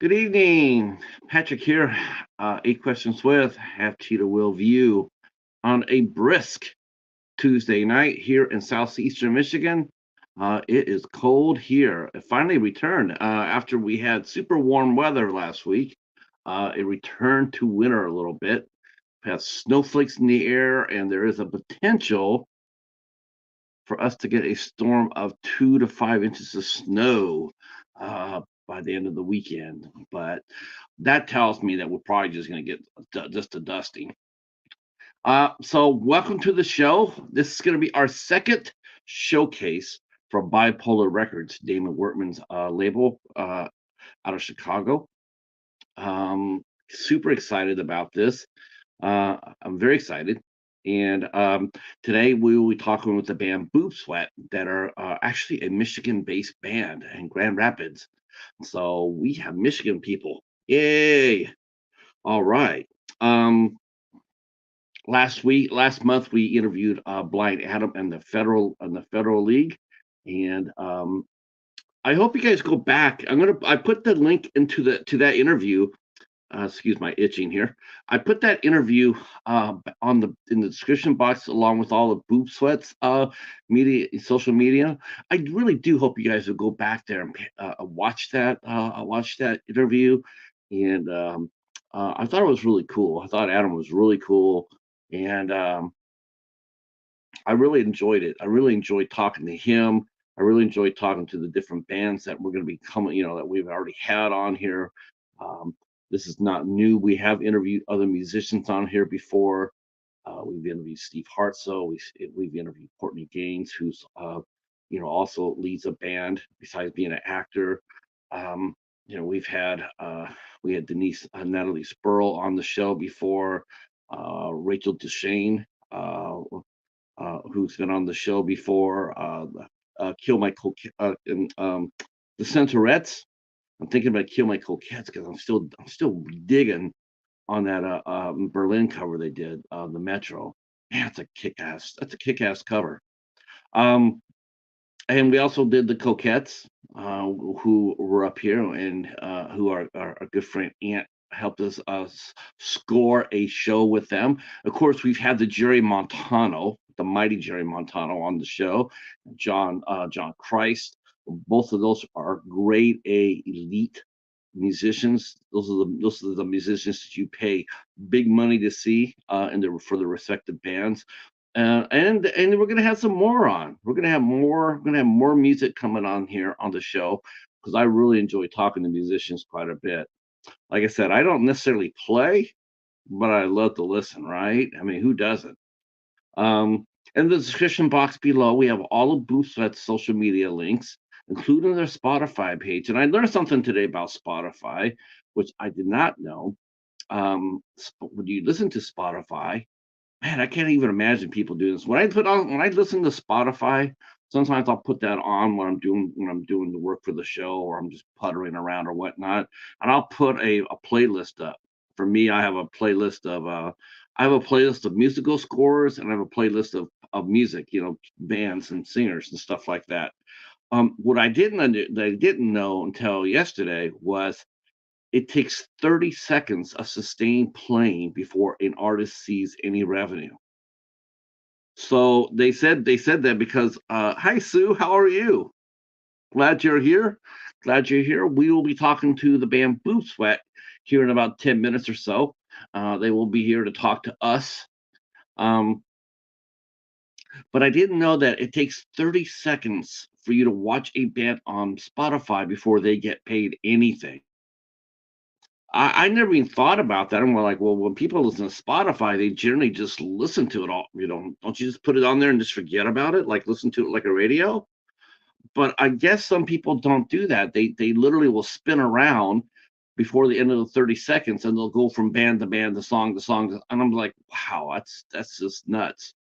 Good evening. Patrick here. 8 questions with Half Cheetah Will View on a brisk Tuesday night here in southeastern Michigan. It is cold here. It finally returned after we had super warm weather last week. It returned to winter a little bit. We have snowflakes in the air, and there is a potential for us to get a storm of 2 to 5 inches of snow by the end of the weekend. But that tells me that we're probably just going to get just a dusting. So welcome to the show. This is going to be our second showcase for ByPolar Records, Damon Wortman's label out of Chicago. Super excited about this. I'm very excited. And today we will be talking with the band Boob Sweat that are actually a Michigan-based band in Grand Rapids. So we have Michigan people. Yay! All right. Um, last month, we interviewed Blind Adam and the Federal League, and I hope you guys go back. I put the link into the to that interview. Excuse my itching here. I put that interview in the description box along with all the Boob Sweats social media. I really do hope you guys will go back there and watch that interview. And I thought it was really cool. I thought Adam was really cool, and I really enjoyed it. I really enjoyed talking to him. I really enjoyed talking to the different bands that we're going to be coming, that we've already had on here. Um, this is not new. We have interviewed other musicians on here before. We've interviewed Steve Hartso. We've interviewed Courtney Gaines, who's also leads a band besides being an actor. Um, we had Denise Natalie Spurl on the show before. Rachel Deshane, who's been on the show before. Kill My and the Centaurettes. I'm thinking about Kill My Coquettes because I'm still digging on that Berlin cover they did, the Metro. Man, that's a kick-ass cover. Um, and we also did the Coquettes, who were up here and who are our good friend Aunt helped us score a show with them. Of course, we've had the mighty Jerry Montano on the show, John Christ. Both of those are grade A elite musicians. Those are the musicians that you pay big money to see for the respective bands. And we're gonna have some more on. We're gonna have more music coming on here on the show because I really enjoy talking to musicians quite a bit. Like I said, I don't necessarily play, but I love to listen, right? I mean, who doesn't? Um, in the description box below, we have all of Boob Sweat's social media links, including their Spotify page. And I learned something today about Spotify, which I did not know. When you listen to Spotify, man, I can't even imagine people doing this. When I listen to Spotify, sometimes I'll put that on when I'm doing the work for the show or I'm just puttering around or whatnot, and I'll put a playlist up. For me, I have a playlist of musical scores and I have a playlist of music, bands and singers and stuff like that. What I didn't know until yesterday was it takes 30 seconds of sustained playing before an artist sees any revenue. So they said that because hi Sue, how are you? Glad you're here. Glad you're here. We will be talking to the band Boob Sweat here in about 10 minutes or so. They will be here to talk to us. Um, but I didn't know that it takes 30 seconds for you to watch a band on Spotify before they get paid anything. I never even thought about that. I'm like, well, when people listen to Spotify, they generally just listen to it all. Don't you just put it on there and just forget about it, like listen to it like a radio? But I guess some people don't do that. They literally will spin around before the end of the 30 seconds, and they'll go from band to band, to song to song, and I'm like, wow, that's just nuts.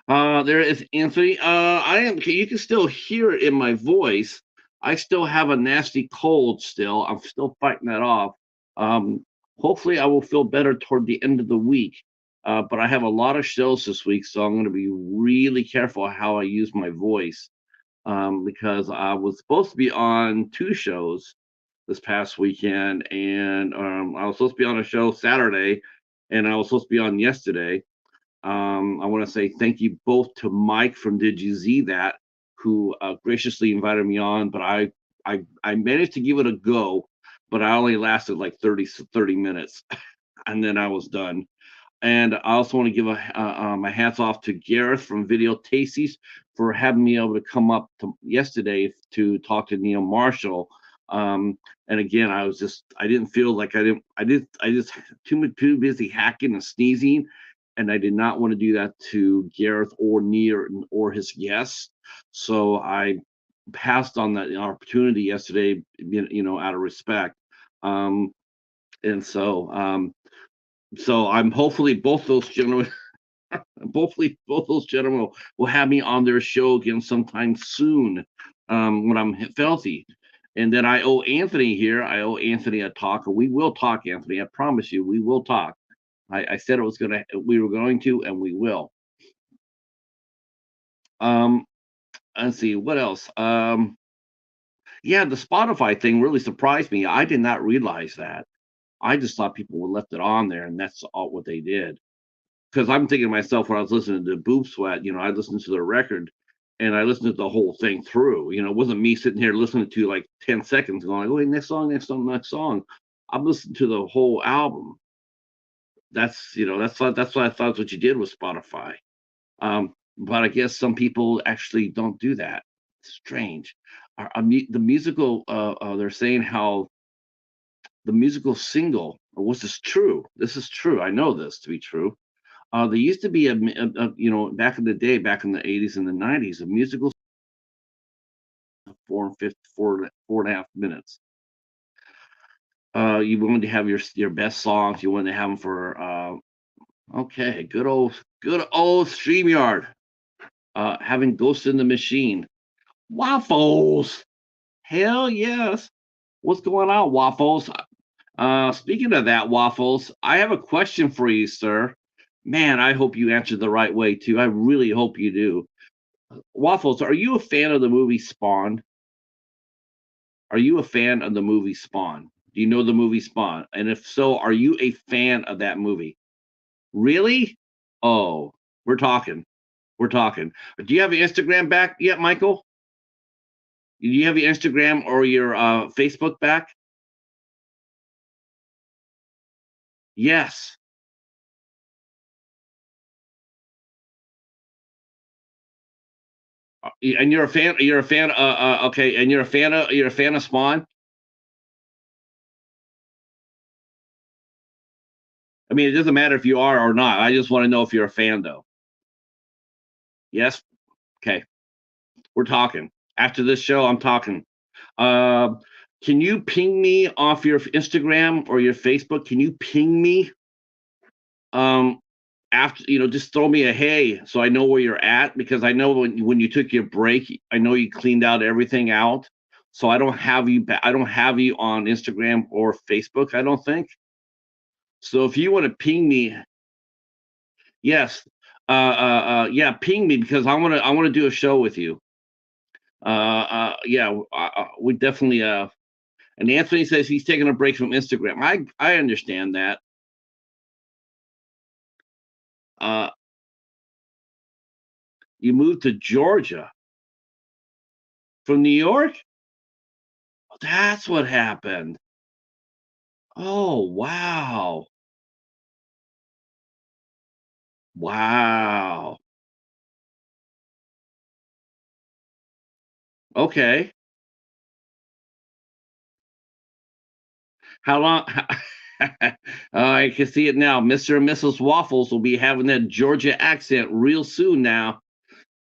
There is Anthony. I am. You can still hear it in my voice. I still have a nasty cold. Still, I'm still fighting that off. Um, Hopefully, I will feel better toward the end of the week. But I have a lot of shows this week, so I'm going to be really careful how I use my voice because I was supposed to be on two shows, this past weekend, and I was supposed to be on a show Saturday, and I was supposed to be on yesterday. I want to say thank you both to Mike from Did You Z That, who graciously invited me on, but I managed to give it a go, but I only lasted like 30 minutes, and then I was done. And I also want to give my hats off to Gareth from Video Tasties for having me able to come up to yesterday to talk to Neil Marshall. And again, I didn't feel like I just too busy hacking and sneezing, and I did not want to do that to Gareth or Neil or his guests. So I passed on that opportunity yesterday, out of respect. Um, and so I'm hopefully both those gentlemen, hopefully both those gentlemen will have me on their show again sometime soon, when I'm healthy. And then I owe Anthony here. I owe Anthony a talk. We will talk, Anthony. I promise you, we will talk. I said we were going to, and we will. Um, let's see what else. Yeah, the Spotify thing really surprised me. I did not realize that. I just thought people would left it on there, and that's all what they did. Because I'm thinking to myself when I was listening to Boob Sweat, I listened to the record and I listened to the whole thing through. It wasn't me sitting here listening to like 10 seconds going, oh, wait, next song, next song, next song. I'm listening to the whole album. That's what I thought what you did with Spotify. But I guess some people actually don't do that. Strange. The musical, they're saying how the musical single, was this true? This is true. I know this to be true. There used to be back in the day, back in the 80s and the 90s, a musical 4 and 4.5 minutes. You wanted to have your best songs. You wanted to have them for okay, good old StreamYard. Having Ghost in the Machine. Waffles. Hell yes. What's going on, Waffles? Speaking of that, Waffles, I have a question for you, sir. Man, I hope you answered the right way too. I really hope you do. Waffles, are you a fan of the movie Spawn? Are you a fan of the movie Spawn? Do you know the movie Spawn? And if so, are you a fan of that movie? Really? Oh, we're talking. We're talking. Do you have your Instagram back yet, Michael? Do you have your Instagram or your Facebook back? Yes. And you're a fan. You're a fan. Okay. And you're a fan of Spawn. I mean, it doesn't matter if you are or not. I just want to know if you're a fan, though. Yes. Okay. We're talking. After this show, I'm talking. Uh, can you ping me off your Instagram or your Facebook? Can you ping me? Um, After just throw me a hey, so I know where you're at, because I know when you took your break, I know you cleaned out everything out. So I don't have you. I don't have you on Instagram or Facebook. I don't think. So if you want to ping me, yes, yeah, ping me because I want to do a show with you. Yeah, we definitely. And Anthony says he's taking a break from Instagram. I understand that. Uh, you moved to Georgia from New York. That's what happened. Oh wow, wow. Okay. How long? I can see it now. Mr. and Mrs. Waffles will be having that Georgia accent real soon now.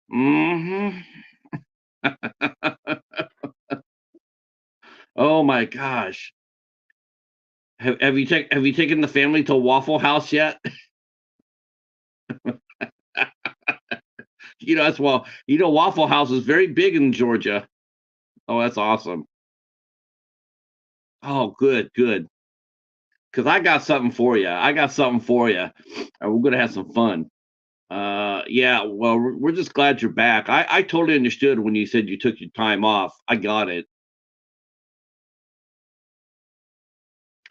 Hmm. Oh my gosh. Have you taken the family to Waffle House yet? That's well. Waffle House is very big in Georgia. Oh, that's awesome. Oh, good, good. Because I got something for you. I got something for you. We're gonna have some fun. Yeah. Well, we're just glad you're back. I totally understood when you said you took your time off. I got it.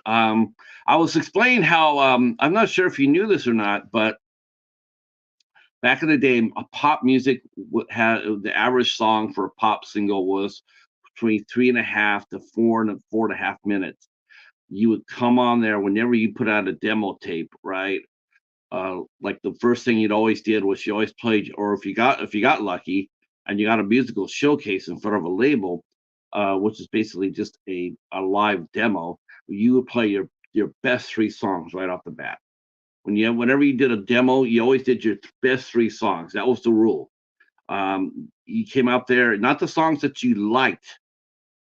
I was explaining how I'm not sure if you knew this or not, but back in the day, a pop music had the average song for a pop single was between 3.5 to 4 and 4.5 minutes. You would come on there whenever you put out a demo tape, right? Like the first thing you'd always did was you always played, or if you got lucky and you got a musical showcase in front of a label, which is basically just a live demo, you would play your best three songs right off the bat. Whenever you did a demo, you always did your best three songs. That was the rule. You came out there, not the songs that you liked,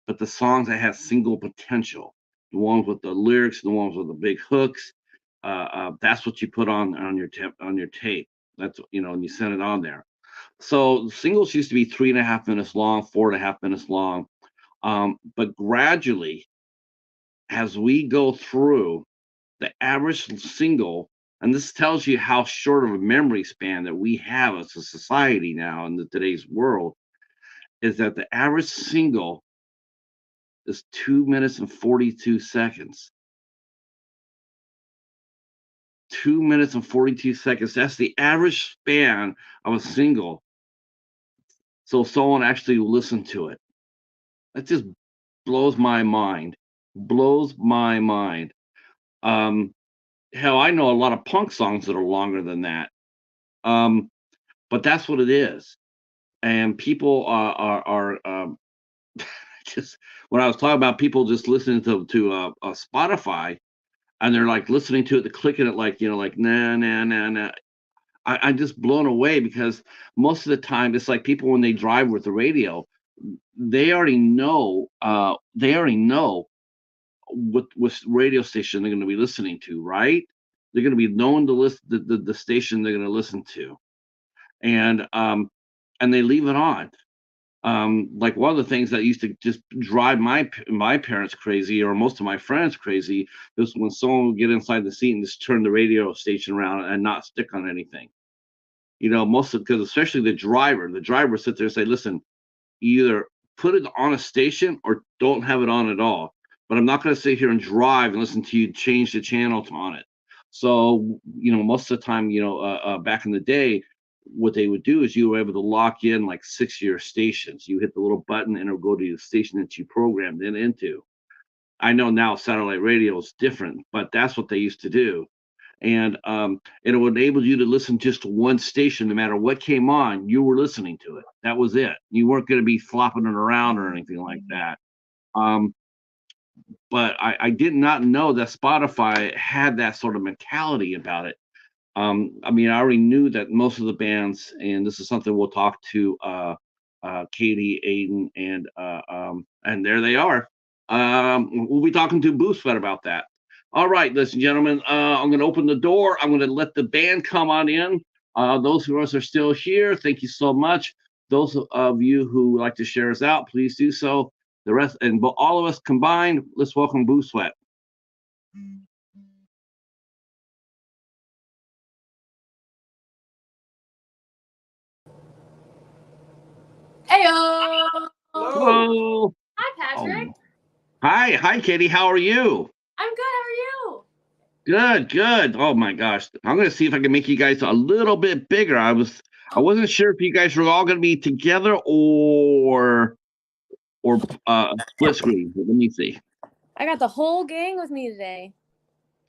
but the songs that had single potential, the ones with the lyrics, the ones with the big hooks. That's what you put on your tape. That's, and you send it on there. So singles used to be 3.5 minutes long, 4.5 minutes long. But gradually, as we go through, the average single, and this tells you how short of a memory span that we have as a society now in today's world, is that the average single is 2 minutes and 42 seconds. 2 minutes and 42 seconds. That's the average span of a single. So someone actually listened to it. That just blows my mind. Blows my mind. Hell, I know a lot of punk songs that are longer than that. But that's what it is. And people are just, when I was talking about people just listening to Spotify, and they're like listening to it, they're clicking it like, like nah, nah, nah, nah. I'm just blown away because most of the time it's like people when they drive with the radio, they already know what radio station they're going to be listening to, right? They're going to be knowing the station they're going to listen to, and they leave it on. Like one of the things that used to just drive my parents crazy, or most of my friends crazy, was when someone would get inside the seat and just turn the radio station around and not stick on anything. Most of, because especially the driver would sit there and say, listen, either put it on a station or don't have it on at all. But I'm not going to sit here and drive and listen to you change the channel on it. So, most of the time, back in the day, what they would do is you were able to lock in like 6-year stations. You hit the little button and it'll go to the station that you programmed it into. I know now satellite radio is different, but that's what they used to do. And it would enable you to listen just to one station, no matter what came on, you were listening to it. That was it. You weren't going to be flopping it around or anything like that. But I did not know that Spotify had that sort of mentality about it. I mean, I already knew that most of the bands, and this is something we'll talk to Katie, Aiden, and there they are. We'll be talking to Boob Sweat about that. All right, ladies and gentlemen, I'm going to open the door. I'm going to let the band come on in. Those of us are still here, thank you so much. Those of you who would like to share us out, please do so. The rest, and all of us combined, let's welcome Boob Sweat. Heyo! Hello. Hi, Patrick. Hi, Katie. How are you? I'm good. How are you? Good. Oh my gosh, I'm gonna see if I can make you guys a little bit bigger. I wasn't sure if you guys were all gonna be together or split screen. Let me see. I got the whole gang with me today.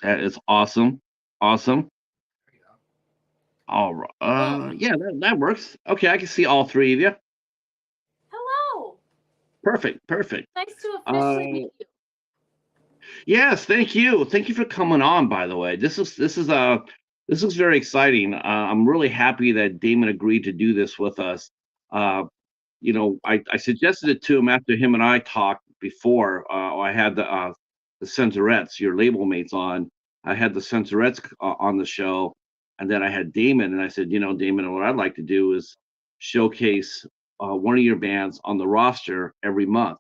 That is awesome. All right. Yeah, that works. Okay, I can see all three of you. Hello. Perfect. Nice to officially meet you. Yes, thank you. Thank you for coming on, by the way. This is very exciting. I'm really happy that Damon agreed to do this with us. I suggested it to him after him and I talked before. I had the Centaurettes, your label mates, on. I had the Centaurettes on the show, and then I had Damon, and I said, Damon, what I'd like to do is showcase one of your bands on the roster every month.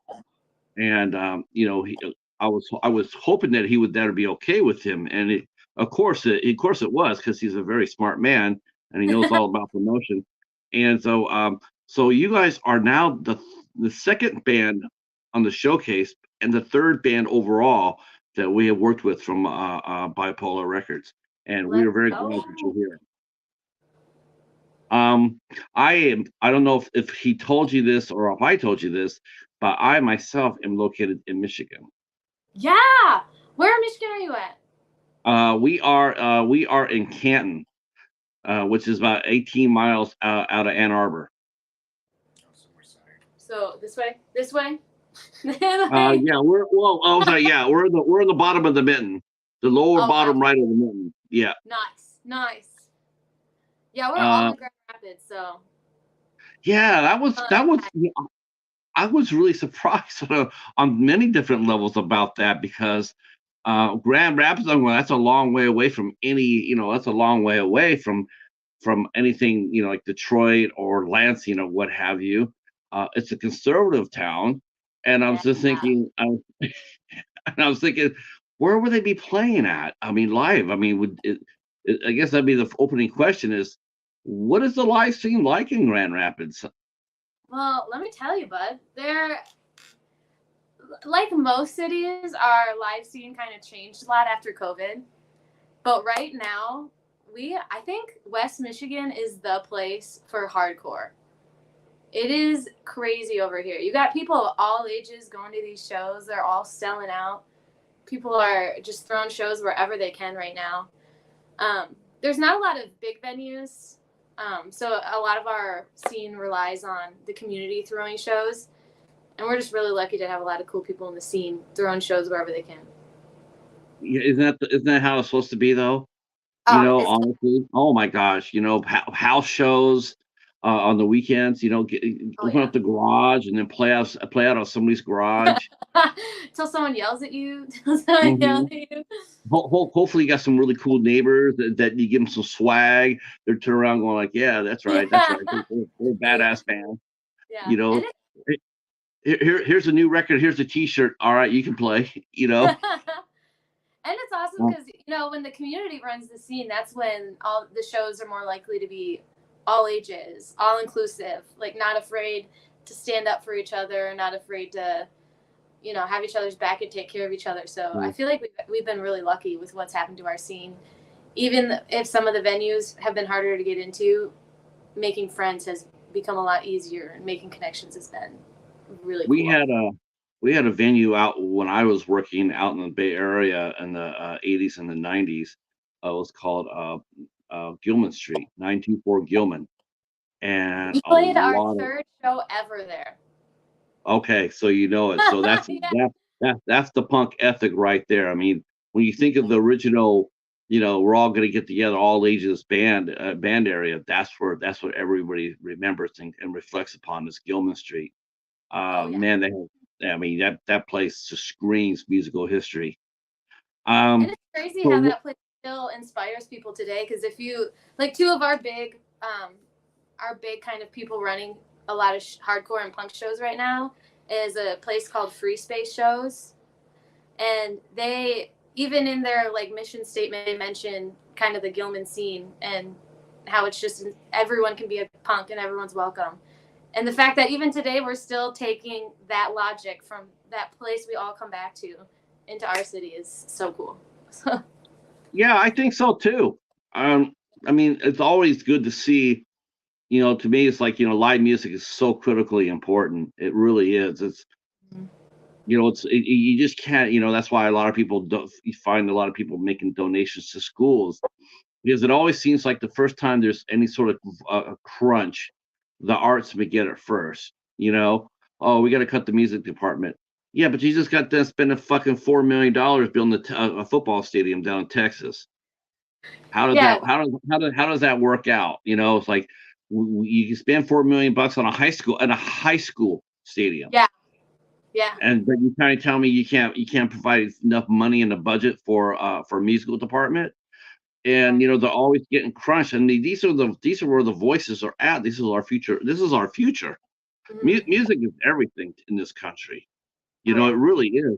And I was hoping that that'd be okay with him, and of course it was, because he's a very smart man and he knows all about promotion. And so you guys are now the second band on the showcase and the third band overall. that we have worked with from ByPolar Records, and we Let's are very glad that you're go. here. I don't know if he told you this or if I told you this, but I myself am located in Michigan. Yeah. Where in Michigan are you at? We are in Canton, which is about 18 miles out of Ann Arbor. So this way? This way? Yeah, we're in the bottom of the mitten, the lower Oh, bottom gotcha. right of the mitten. Yeah. Nice. Yeah, we're all Uh, in Grand Rapids, so. yeah, that was. Uh, Yeah, I was really surprised on many different levels about that because Grand Rapids, well, that's a long way away from that's a long way away from anything, like Detroit or Lansing or what have you. It's a conservative town, and I was just yeah. thinking, and I was thinking, where would they be playing at? I mean, live. I mean, I guess that'd be the opening question: is what is the live scene like in Grand Rapids? Well, let me tell you, bud. They're like most cities, our live scene kind of changed a lot after COVID. But right now, I think West Michigan is the place for hardcore. It is crazy over here. You got people of all ages going to these shows. They're all selling out. People are just throwing shows wherever they can right now. There's not a lot of big venues. So a lot of our scene relies on the community throwing shows. And we're just really lucky to have a lot of cool people in the scene throwing shows wherever they can. Yeah, isn't that how it's supposed to be though? It's Honestly, oh my gosh, house shows on the weekends. oh Open yeah. up the garage and then play out of somebody's garage. Till someone yells at you. Till someone yells Hmm. at you. Hopefully, you got some really cool neighbors that you give them some swag. They're turning around going like, "Yeah, that's right, that's Yeah. right. They're a Yeah. badass band." Yeah. You know, here's a new record. Here's a T-shirt. All right, you can play. And it's awesome because when the community runs the scene, that's when all the shows are more likely to be all ages, all inclusive, like not afraid to stand up for each other, not afraid to have each other's back and take care of each other. So I feel like we've been really lucky with what's happened to our scene. Even if some of the venues have been harder to get into, making friends has become a lot easier, and making connections has been really we cool. had a we had a venue out when I was working out in the Bay Area in the 80s and the 90s. It was called Gilman Street, 924 Gilman, and We a played our lot of third show ever there. okay, so you know it. So Yeah. that's the punk ethic right there. I mean, when you think of the original, we're all going to get together, all ages band area. That's what everybody remembers and reflects upon is Gilman Street. Oh yeah. Man, I mean that place just screams musical history. And Um, it's crazy how so that place still inspires people today. Because if you like, two of our big kind of people running a lot of hardcore and punk shows right now is a place called Free Space Shows, and they even in their like mission statement they mention kind of the Gilman scene and how it's just everyone can be a punk and everyone's welcome. And the fact that even today we're still taking that logic from that place we all come back to into our city is so cool. yeah, I think so too. I mean, it's always good to see. To me, it's like live music is so critically important. It really is. You just can't. That's why a lot of people don't. You find a lot of people making donations to schools because it always seems like the first time there's any sort of crunch, the arts may get it first. Oh, we got to cut the music department. Yeah, but you just got to spend a fucking $4 million building a football stadium down in Texas. How does Yeah, that how does that work out? It's like you can spend $4 million on a high school stadium, yeah, yeah. and but you kind of tell me you can't provide enough money in the budget for a musical department. And Right. they're always getting crunched. And these are where the voices are at. This is our future. This is our future. Mm. Music is everything in this country. Oh It yeah. really is.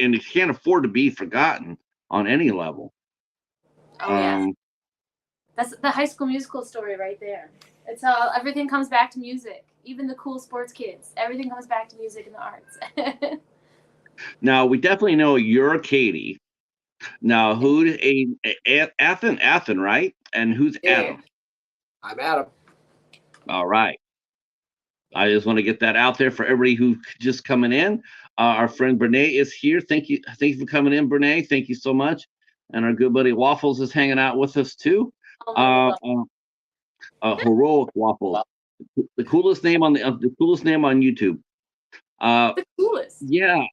And it can't afford to be forgotten on any level. Oh yeah. Um, That's the High School Musical story right there. It's all everything comes back to music. Even the cool sports kids, everything comes back to music and the arts. Now we definitely know you're Katie. Now Athen, right? And who's Yeah, Adam? I'm Adam. All right. I just want to get that out there for everybody who just coming in. Our friend Brene is here. Thank you for coming in, Brene. Thank you so much. And our good buddy Waffles is hanging out with us too. Uh, Hello. uh, Heroic Waffles, the coolest name on the coolest name on YouTube. The coolest. Yeah.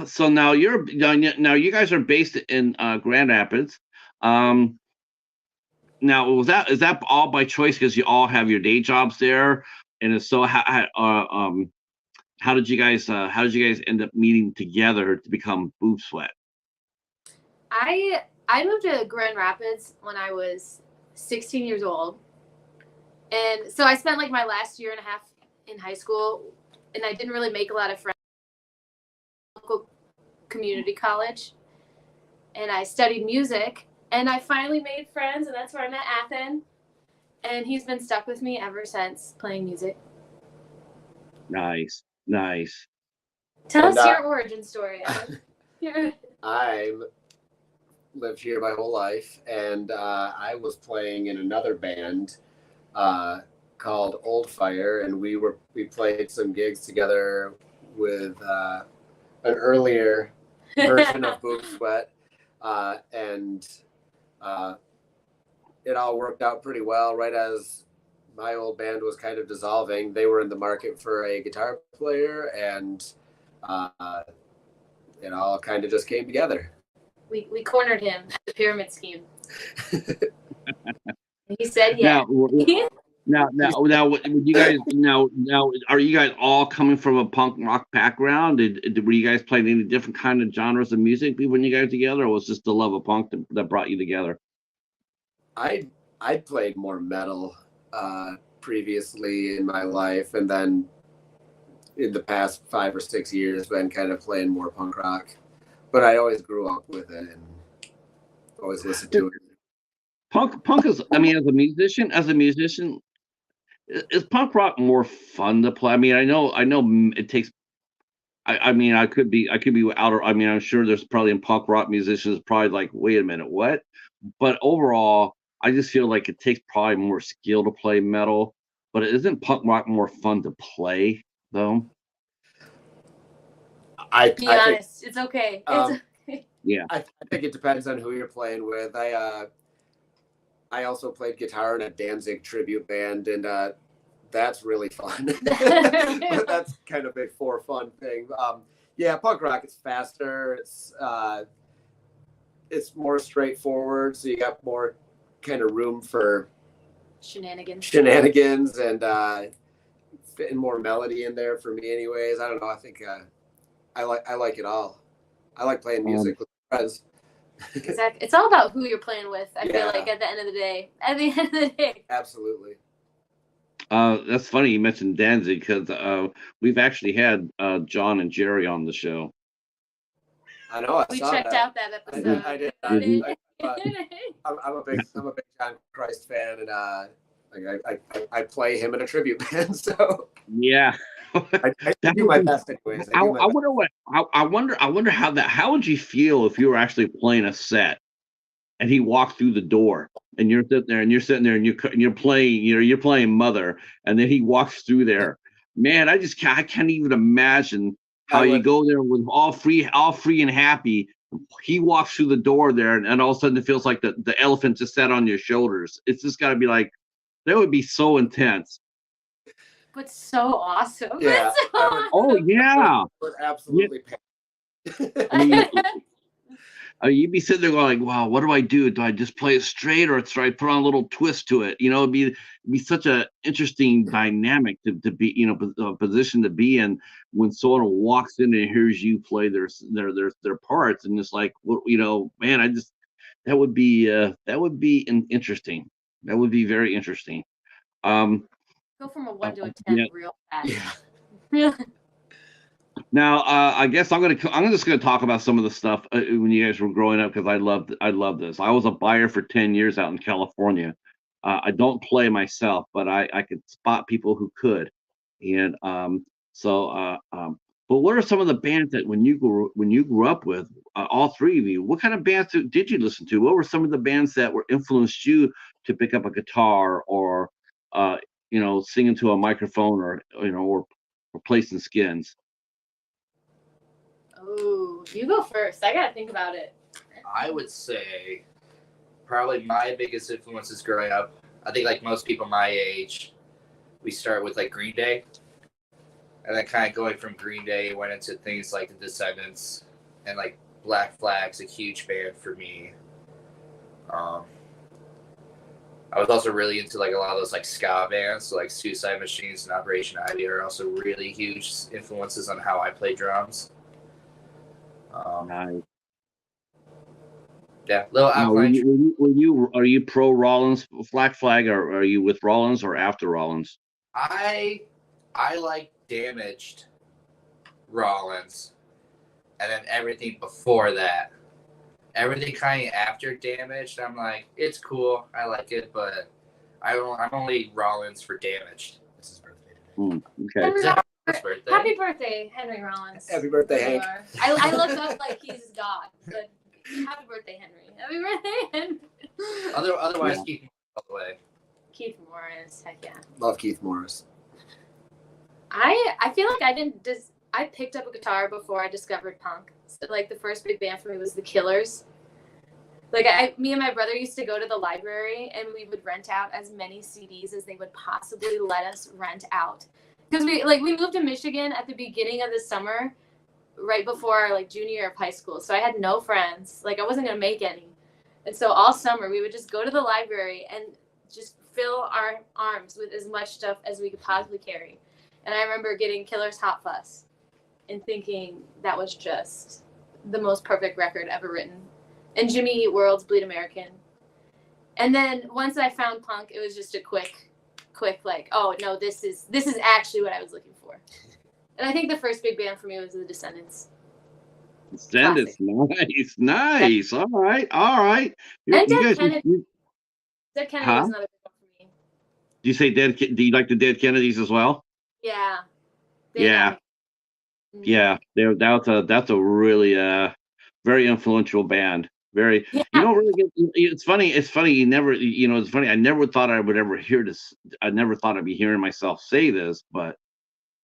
So now you guys are based in Grand Rapids. Um, Now, is that all by choice because you all have your day jobs there? And if so, how did you guys end up meeting together to become Boob Sweat? I moved to Grand Rapids when I was 16 years old. And so I spent like my last year and a half in high school, and I didn't really make a lot of friends at local community college. And I studied music, and I finally made friends, and that's where I met Athen. And he's been stuck with me ever since playing music. Nice, nice. Tell us your origin story, Athen. I lived here my whole life, and I was playing in another band called Old Fire, and we played some gigs together with an earlier version of Boob Sweat, and it all worked out pretty well. Right as my old band was kind of dissolving, they were in the market for a guitar player, and it all kind of just came together. We cornered him, the pyramid scheme. He said, "Yeah." Now, would you guys now are you guys all coming from a punk rock background? Were you guys playing any different kind of genres of music when you guys together, or was just the love of punk that brought you together? I played more metal previously in my life, and then in the past 5 or 6 years been kind of playing more punk rock. But I always grew up with it and always listened to it. Punk is, I mean, as a musician, is punk rock more fun to play? I mean, I know it takes. I mean, I could be out. I mean, I'm sure there's probably in punk rock musicians probably like, wait a minute, what? But overall, I just feel like it takes probably more skill to play metal. But isn't punk rock more fun to play though? Be honest, it's okay. It's okay. Yeah. I think it depends on who you're playing with. I also played guitar in a Danzig tribute band, and that's really fun. But that's kind of a for fun thing. Yeah, punk rock is faster. It's more straightforward, so you got more kind of room for shenanigans and fitting more melody in there for me. Anyways, I don't know. I think I like it all. I like playing music with friends. Exactly. It's all about who you're playing with. I feel like at the end of the day. Absolutely. That's funny you mentioned Danzig because we've actually had John and Jerry on the show. I know. We checked out that episode. I did. I'm a big John Christ fan, and I play him in a tribute band. So yeah. I do my best anyways. I wonder how would you feel if you were actually playing a set and he walked through the door and you're sitting there and you're playing, you're playing Mother, and then he walks through there. Man, I can't even imagine how you go there with all free and happy. He walks through the door there and all of a sudden it feels like the elephant just sat on your shoulders. It's just gotta be like, that would be so intense. But so awesome. Yeah. So awesome. Oh yeah. Would absolutely. Yeah. You'd be sitting there going, "Wow, what do I do? Do I just play it straight, or should I put on a little twist to it?" It'd be such an interesting dynamic to be, position to be in when someone walks in and hears you play their parts, and it's like, man, that would be interesting. That would be very interesting. Go from a 1 to a 10 real fast. Yeah. Now, I guess I'm just gonna talk about some of the stuff when you guys were growing up because I love this. I was a buyer for 10 years out in California. I don't play myself, but I could spot people who could, and But what are some of the bands that when you grew up with, all three of you? What kind of bands did you listen to? What were some of the bands that were influenced you to pick up a guitar or sing into a microphone or placing skins? Oh, you go first. I gotta think about it. I would say probably my biggest influences growing up. I think like most people my age, we start with like Green Day, and then kind of going from Green Day went into things like the Descendants and like Black Flag's a huge band for me. I was also really into like a lot of those like ska bands, so like Suicide Machines and Operation Ivy are also really huge influences on how I play drums. Nice. Yeah, little Now, outline. are you pro Rollins Black Flag, or are you with Rollins or after Rollins? I like Damaged Rollins, and then everything before that. Everything kind of after Damaged, I'm like, it's cool, I like it, but I'm only Rollins for Damaged. It's his birthday today. Okay. Henry Is that his birthday? Happy birthday, Henry Rollins. Happy birthday, There you Hank. are. I looked up like he's God, but happy birthday, Henry. Happy birthday, Henry. Otherwise, Yeah. keep all the way. Keith Morris, heck yeah. Love Keith Morris. I feel like I picked up a guitar before I discovered punk. So like the first big band for me was the Killers. Like me and my brother used to go to the library and we would rent out as many CDs as they would possibly let us rent out. Because we moved to Michigan at the beginning of the summer, right before like junior year of high school. So I had no friends. Like I wasn't gonna make any. And so all summer we would just go to the library and just fill our arms with as much stuff as we could possibly carry. And I remember getting Killer's Hot Fuss and thinking that was just the most perfect record ever written. And Jimmy Eat World's Bleed American. And then once I found punk, it was just a quick like, oh no, this is actually what I was looking for. And I think the first big band for me was the Descendants. Descendants, nice. All right. And You Dead guys, Kennedy. Dead Kennedy was another big one for me. do you say do you like the Dead Kennedys as well? Yeah. Yeah. Yeah, that's a really very influential band. Very, Yeah. you don't really get. It's funny. You never, it's funny. I never thought I would ever hear this. I never thought I'd be hearing myself say this, but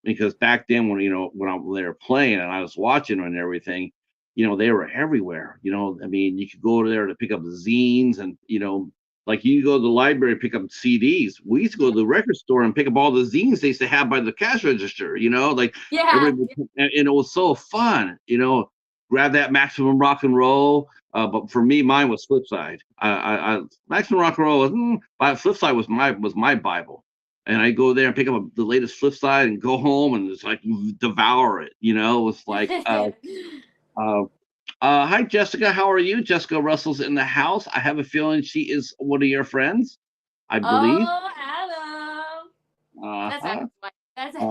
because back then when they were playing and I was watching and everything, they were everywhere. I mean, you could go over there to pick up the zines and like you go to the library pick up CDs. We used to go to the record store and pick up all the zines they used to have by the cash register. Like and it was so fun. Grab that Maximum Rock and Roll. But for me, mine was Flipside. I Maximum Rock and Roll was, but Flipside was my Bible. And I go there and pick up the latest Flipside and go home and it's like devour it. It's like, hi Jessica, how are you? Jessica Russell's in the house. I have a feeling she is one of your friends, I believe. Oh, Adam. That's Adam's wife. That's Of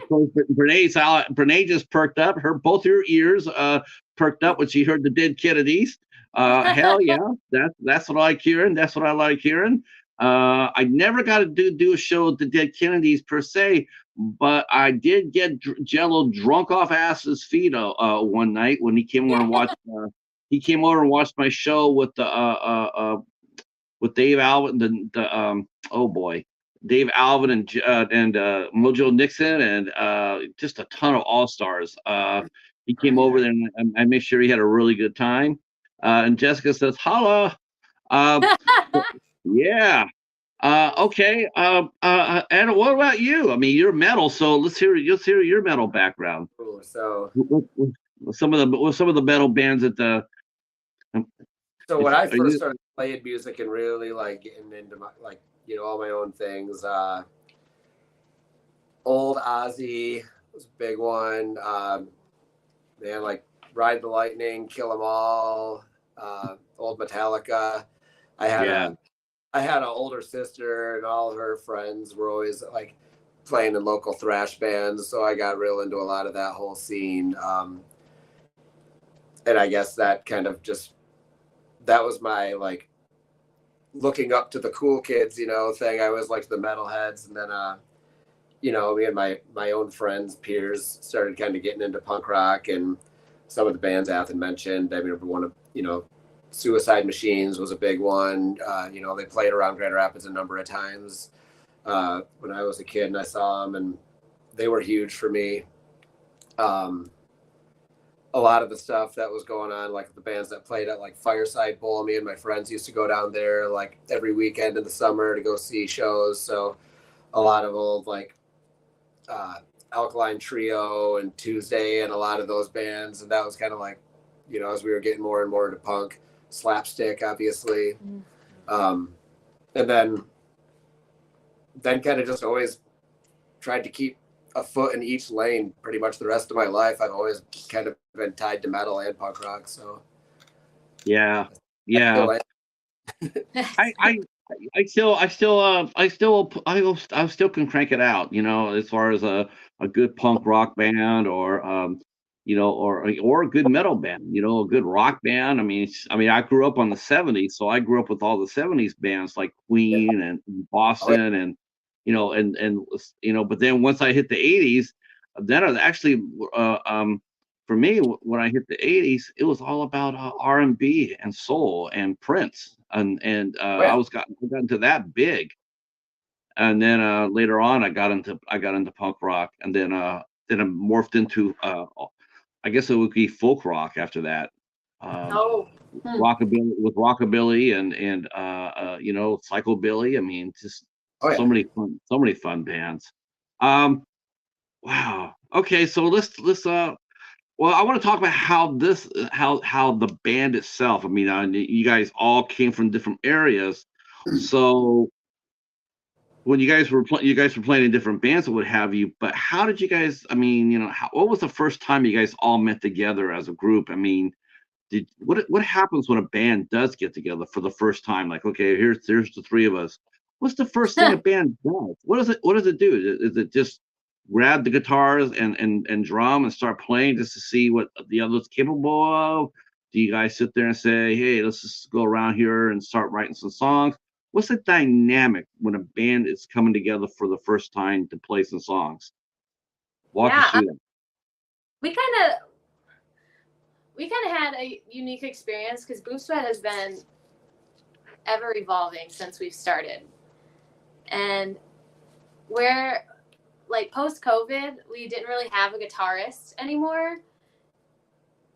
course, Brene just perked up. Both her ears perked up when she heard the Dead Kennedys. Hell yeah, that's what I like hearing. That's what I like hearing. I never got to do a show with the Dead Kennedys per se, but I did get Jello drunk off ass's feet one night when he came over and watched. He came over and watched my show with with Dave Alvin. Oh boy. Dave Alvin and Mojo Nixon and just a ton of all-stars. He came over there and I made sure he had a really good time. And Jessica says, holla. Yeah. Okay. And what about you? I mean, you're metal, so let's hear your metal background. Cool. So some of the metal bands that So when I first started playing music and really like getting into my all my own things, old Ozzy was a big one. Man, like Ride the Lightning, Kill 'Em All, old Metallica. I had an older sister and all her friends were always like playing in local thrash bands, so I got real into a lot of that whole scene. And I guess that kind of that was my like looking up to the cool kids, thing. I always liked the metalheads, and then you know, me and my own friends, peers started kind of getting into punk rock, and some of the bands Athens mentioned. I mean, one of, you know, Suicide Machines was a big one. You know, they played around Grand Rapids a number of times when I was a kid, and I saw them, and they were huge for me. A lot of the stuff that was going on, like the bands that played at like Fireside Bowl, me and my friends used to go down there like every weekend in the summer to go see shows. So a lot of old like Alkaline Trio and Tuesday and a lot of those bands. And that was kind of like, you know, as we were getting more and more into punk, Slapstick, obviously. And then kind of just always tried to keep a foot in each lane pretty much the rest of my life. I've always kind of been tied to metal and punk rock. So yeah. I still can crank it out, you know, as far as a good punk rock band, or you know, or a good metal band, you know, a good rock band. I mean, I grew up on the 70s, so I grew up with all the 70s bands like Queen and Boston, and you know, and you know, but then once I hit the 80s, then I actually for me, when I hit the 80s, it was all about R&B and soul and Prince, and I got into that big, and then later on I got into punk rock, and then I morphed into I guess it would be folk rock after that. Rockabilly and you know, psychobilly. I mean, just so many fun bands. Wow. Okay, so let's well, I want to talk about how the band itself. I mean, you guys all came from different areas, so when you guys were playing in different bands or what have you. But how did you guys? I mean, you know, what was the first time you guys all met together as a group? I mean, what happens when a band does get together for the first time? Like, okay, here's the three of us. What's the first thing a band does? What does it do? Is it just grab the guitars and drum and start playing just to see what the other's capable of? Do you guys sit there and say, hey, let's just go around here and start writing some songs? What's the dynamic when a band is coming together for the first time to play some songs? Walk us through that. We kind of had a unique experience because Boob Sweat has been ever evolving since we've started. And we're like post-COVID, we didn't really have a guitarist anymore.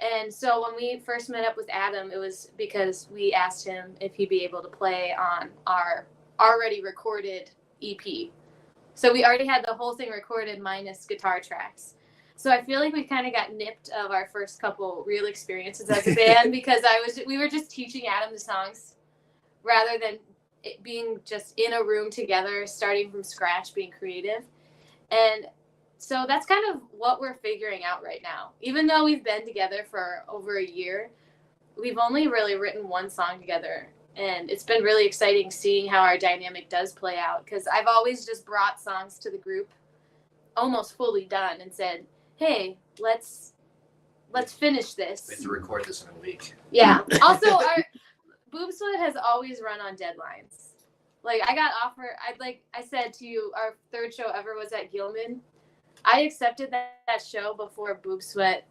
And so when we first met up with Adam, it was because we asked him if he'd be able to play on our already recorded EP. So we already had the whole thing recorded minus guitar tracks. So I feel like we kind of got nipped of our first couple real experiences as a band because we were just teaching Adam the songs rather than it being just in a room together, starting from scratch, being creative. And so that's kind of what we're figuring out right now. Even though we've been together for over a year, we've only really written one song together. And it's been really exciting seeing how our dynamic does play out. Because I've always just brought songs to the group almost fully done and said, hey, let's finish this. We have to record this in a week. Yeah. Also, our Boob Sweat has always run on deadlines. Like, I got offered, I said to you, our third show ever was at Gilman. I accepted that show before Boob Sweat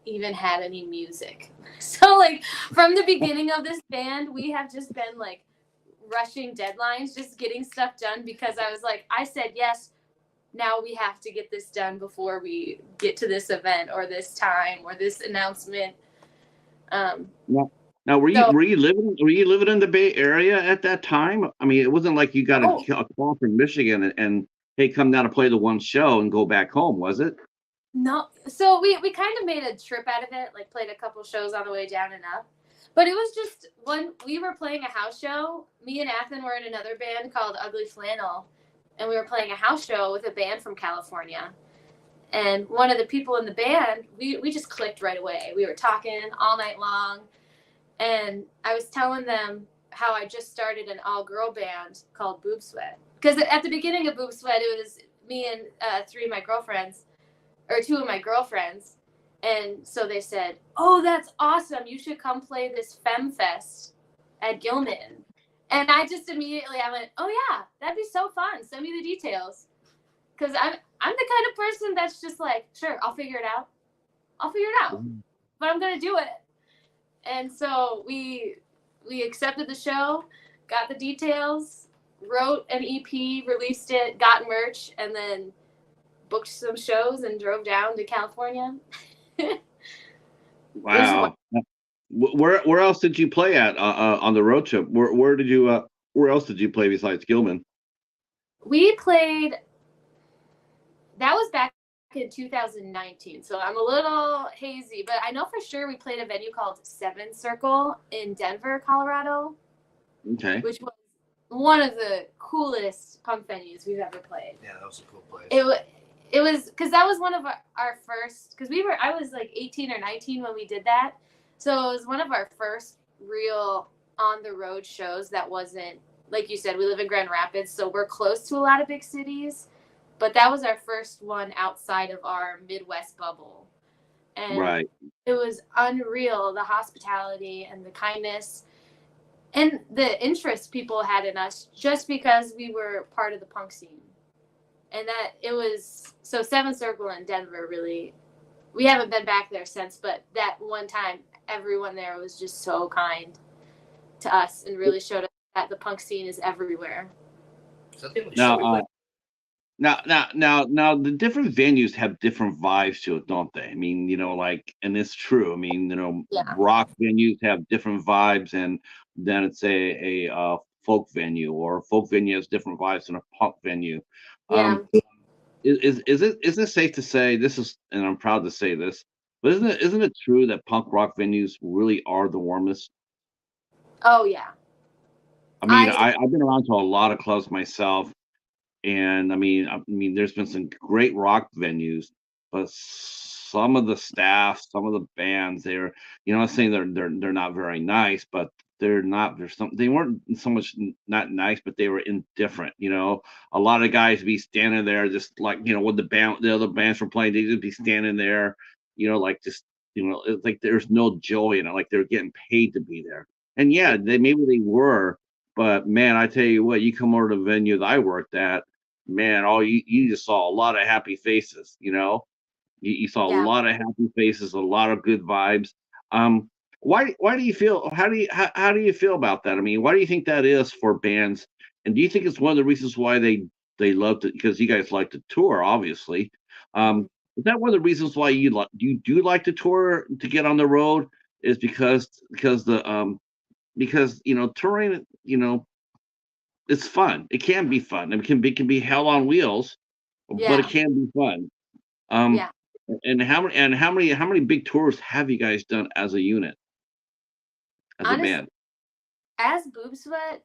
even had any music. So, like, from the beginning of this band, we have just been, like, rushing deadlines, just getting stuff done because I said yes, now we have to get this done before we get to this event or this time or this announcement. Now, were you living in the Bay Area at that time? I mean, it wasn't like you got a call from Michigan and hey, come down to play the one show and go back home, was it? No. So we kind of made a trip out of it, like played a couple shows on the way down and up. But it was just when we were playing a house show, me and Athens were in another band called Ugly Flannel, and we were playing a house show with a band from California. And one of the people in the band, we just clicked right away. We were talking all night long. And I was telling them how I just started an all-girl band called Boob Sweat. Because at the beginning of Boob Sweat, it was me and two of my girlfriends. And so they said, oh, that's awesome. You should come play this Femme Fest at Gilman. And I just immediately, I went, oh, yeah, that'd be so fun. Send me the details. because I'm the kind of person that's just like, sure, I'll figure it out. But I'm gonna do it. And so we accepted the show, got the details, wrote an EP, released it, got merch, and then booked some shows and drove down to California. Wow. Where else did you play at on the road trip? Where else did you play besides Gilman? We played. That was back in 2019, so I'm a little hazy, but I know for sure we played a venue called Seven Circle in Denver, Colorado. Okay. Which was one of the coolest punk venues we've ever played. Yeah, that was a cool place. It was because that was one of our first, because I was like 18 or 19 when we did that. So it was one of our first real on the road shows that wasn't, like you said, we live in Grand Rapids, so we're close to a lot of big cities. But that was our first one outside of our Midwest bubble. And right. It was unreal, the hospitality and the kindness and the interest people had in us just because we were part of the punk scene. And that it was, so Seven Circle in Denver really, we haven't been back there since, but that one time, everyone there was just so kind to us and really showed us that the punk scene is everywhere. Now, the different venues have different vibes to it, don't they? I mean, like, and it's true. I mean, rock venues have different vibes, and then it's a folk venue, or a folk venue has different vibes than a punk venue. Yeah. Is it safe to say this is, and I'm proud to say this, but isn't it true that punk rock venues really are the warmest? Oh yeah. I mean, I've been around to a lot of clubs myself. And I mean, there's been some great rock venues, but some of the staff, some of the bands, they're, I'm saying they're not very nice, but they weren't so much not nice, but they were indifferent. A lot of guys be standing there just like, when the other bands were playing, they'd just be standing there, like just, it's like there's no joy in it, like they're getting paid to be there. And yeah, maybe they were, but man, I tell you what, you come over to the venue that I worked at, man, you just saw a lot of happy faces, you saw a lot of happy faces, a lot of good vibes. Why do you feel, how do you feel about that? I mean, why do you think that is for bands? And do you think it's one of the reasons why they love to, because you guys like to tour, obviously. Is that one of the reasons why you do like to tour, to get on the road, is because touring, it's fun. It can be fun. It can be hell on wheels, but it can be fun. And how many big tours have you guys done as a unit, as a band? As Boob Sweat,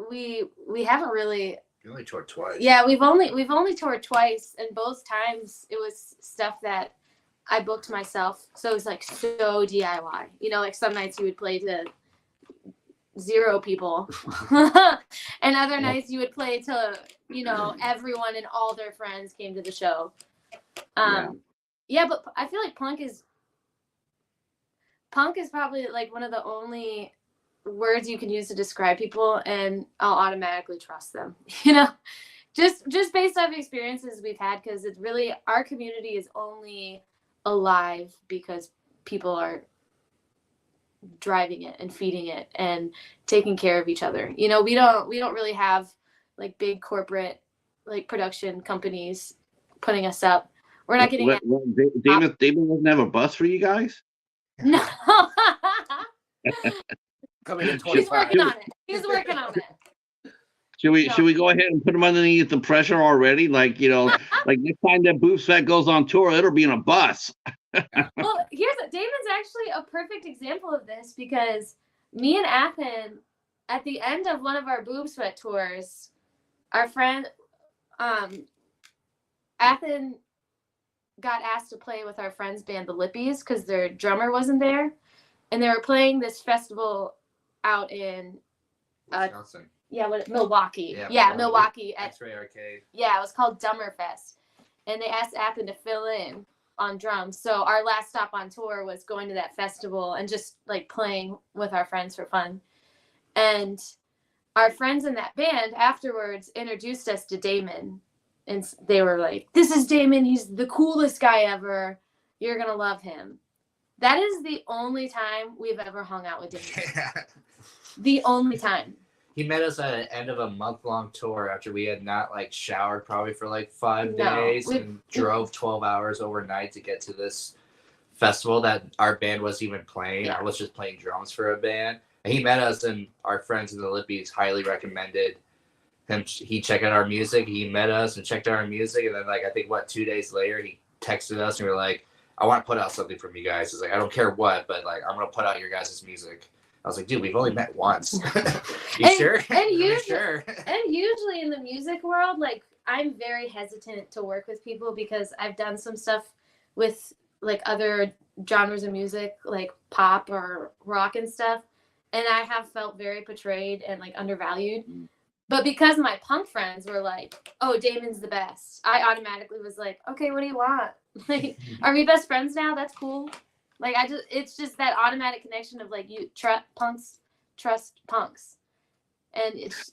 we haven't really. You only toured twice. Yeah, we've only toured twice, and both times it was stuff that I booked myself. So it was like so DIY. Like some nights you would play to 0 people and other nights you would play to everyone and all their friends came to the show. But I feel like punk is probably like one of the only words you can use to describe people, and I'll automatically trust them, just based off experiences we've had, because it's really, our community is only alive because people are driving it and feeding it and taking care of each other. We don't really have like big corporate like production companies putting us up. We're not getting Damon doesn't have a bus for you guys? No. Coming in 25. He's working on it. Should we go ahead and put him underneath the pressure already? Like, like next time that Boob Sweat goes on tour, it'll be in a bus. Well, Damon's actually a perfect example of this, because me and Athens, at the end of one of our Boob Sweat tours, our friend Athens got asked to play with our friend's band, the Lippies, because their drummer wasn't there, and they were playing this festival out in Wisconsin. Milwaukee. Milwaukee at X-Ray Arcade. Yeah, it was called Dummerfest, and they asked Athens to fill in on drums. So our last stop on tour was going to that festival and just like playing with our friends for fun. And our friends in that band afterwards introduced us to Damon, and they were like, "This is Damon. He's the coolest guy ever. You're gonna love him." That is the only time we've ever hung out with Damon. The only time. He met us at the end of a month-long tour after we had not like showered probably for like 5 days and drove 12 hours overnight to get to this festival that our band wasn't even playing. I was just playing drums for a band. And he met us, and our friends in the Lippies highly recommended him. He checked out our music. He met us and checked out our music, and then like I think 2 days later he texted us and we were like, "I want to put out something from you guys." He's like, "I don't care what, but like I'm gonna put out your guys' music." I was like, "Dude, we've only met once." Sure? And usually in the music world, like I'm very hesitant to work with people because I've done some stuff with like other genres of music, like pop or rock and stuff, and I have felt very betrayed and like undervalued. But because my punk friends were like, "Oh, Damon's the best," I automatically was like, "Okay, what do you want? Like, are we best friends now? That's cool." Like it's just that automatic connection of like punks trust punks, and it's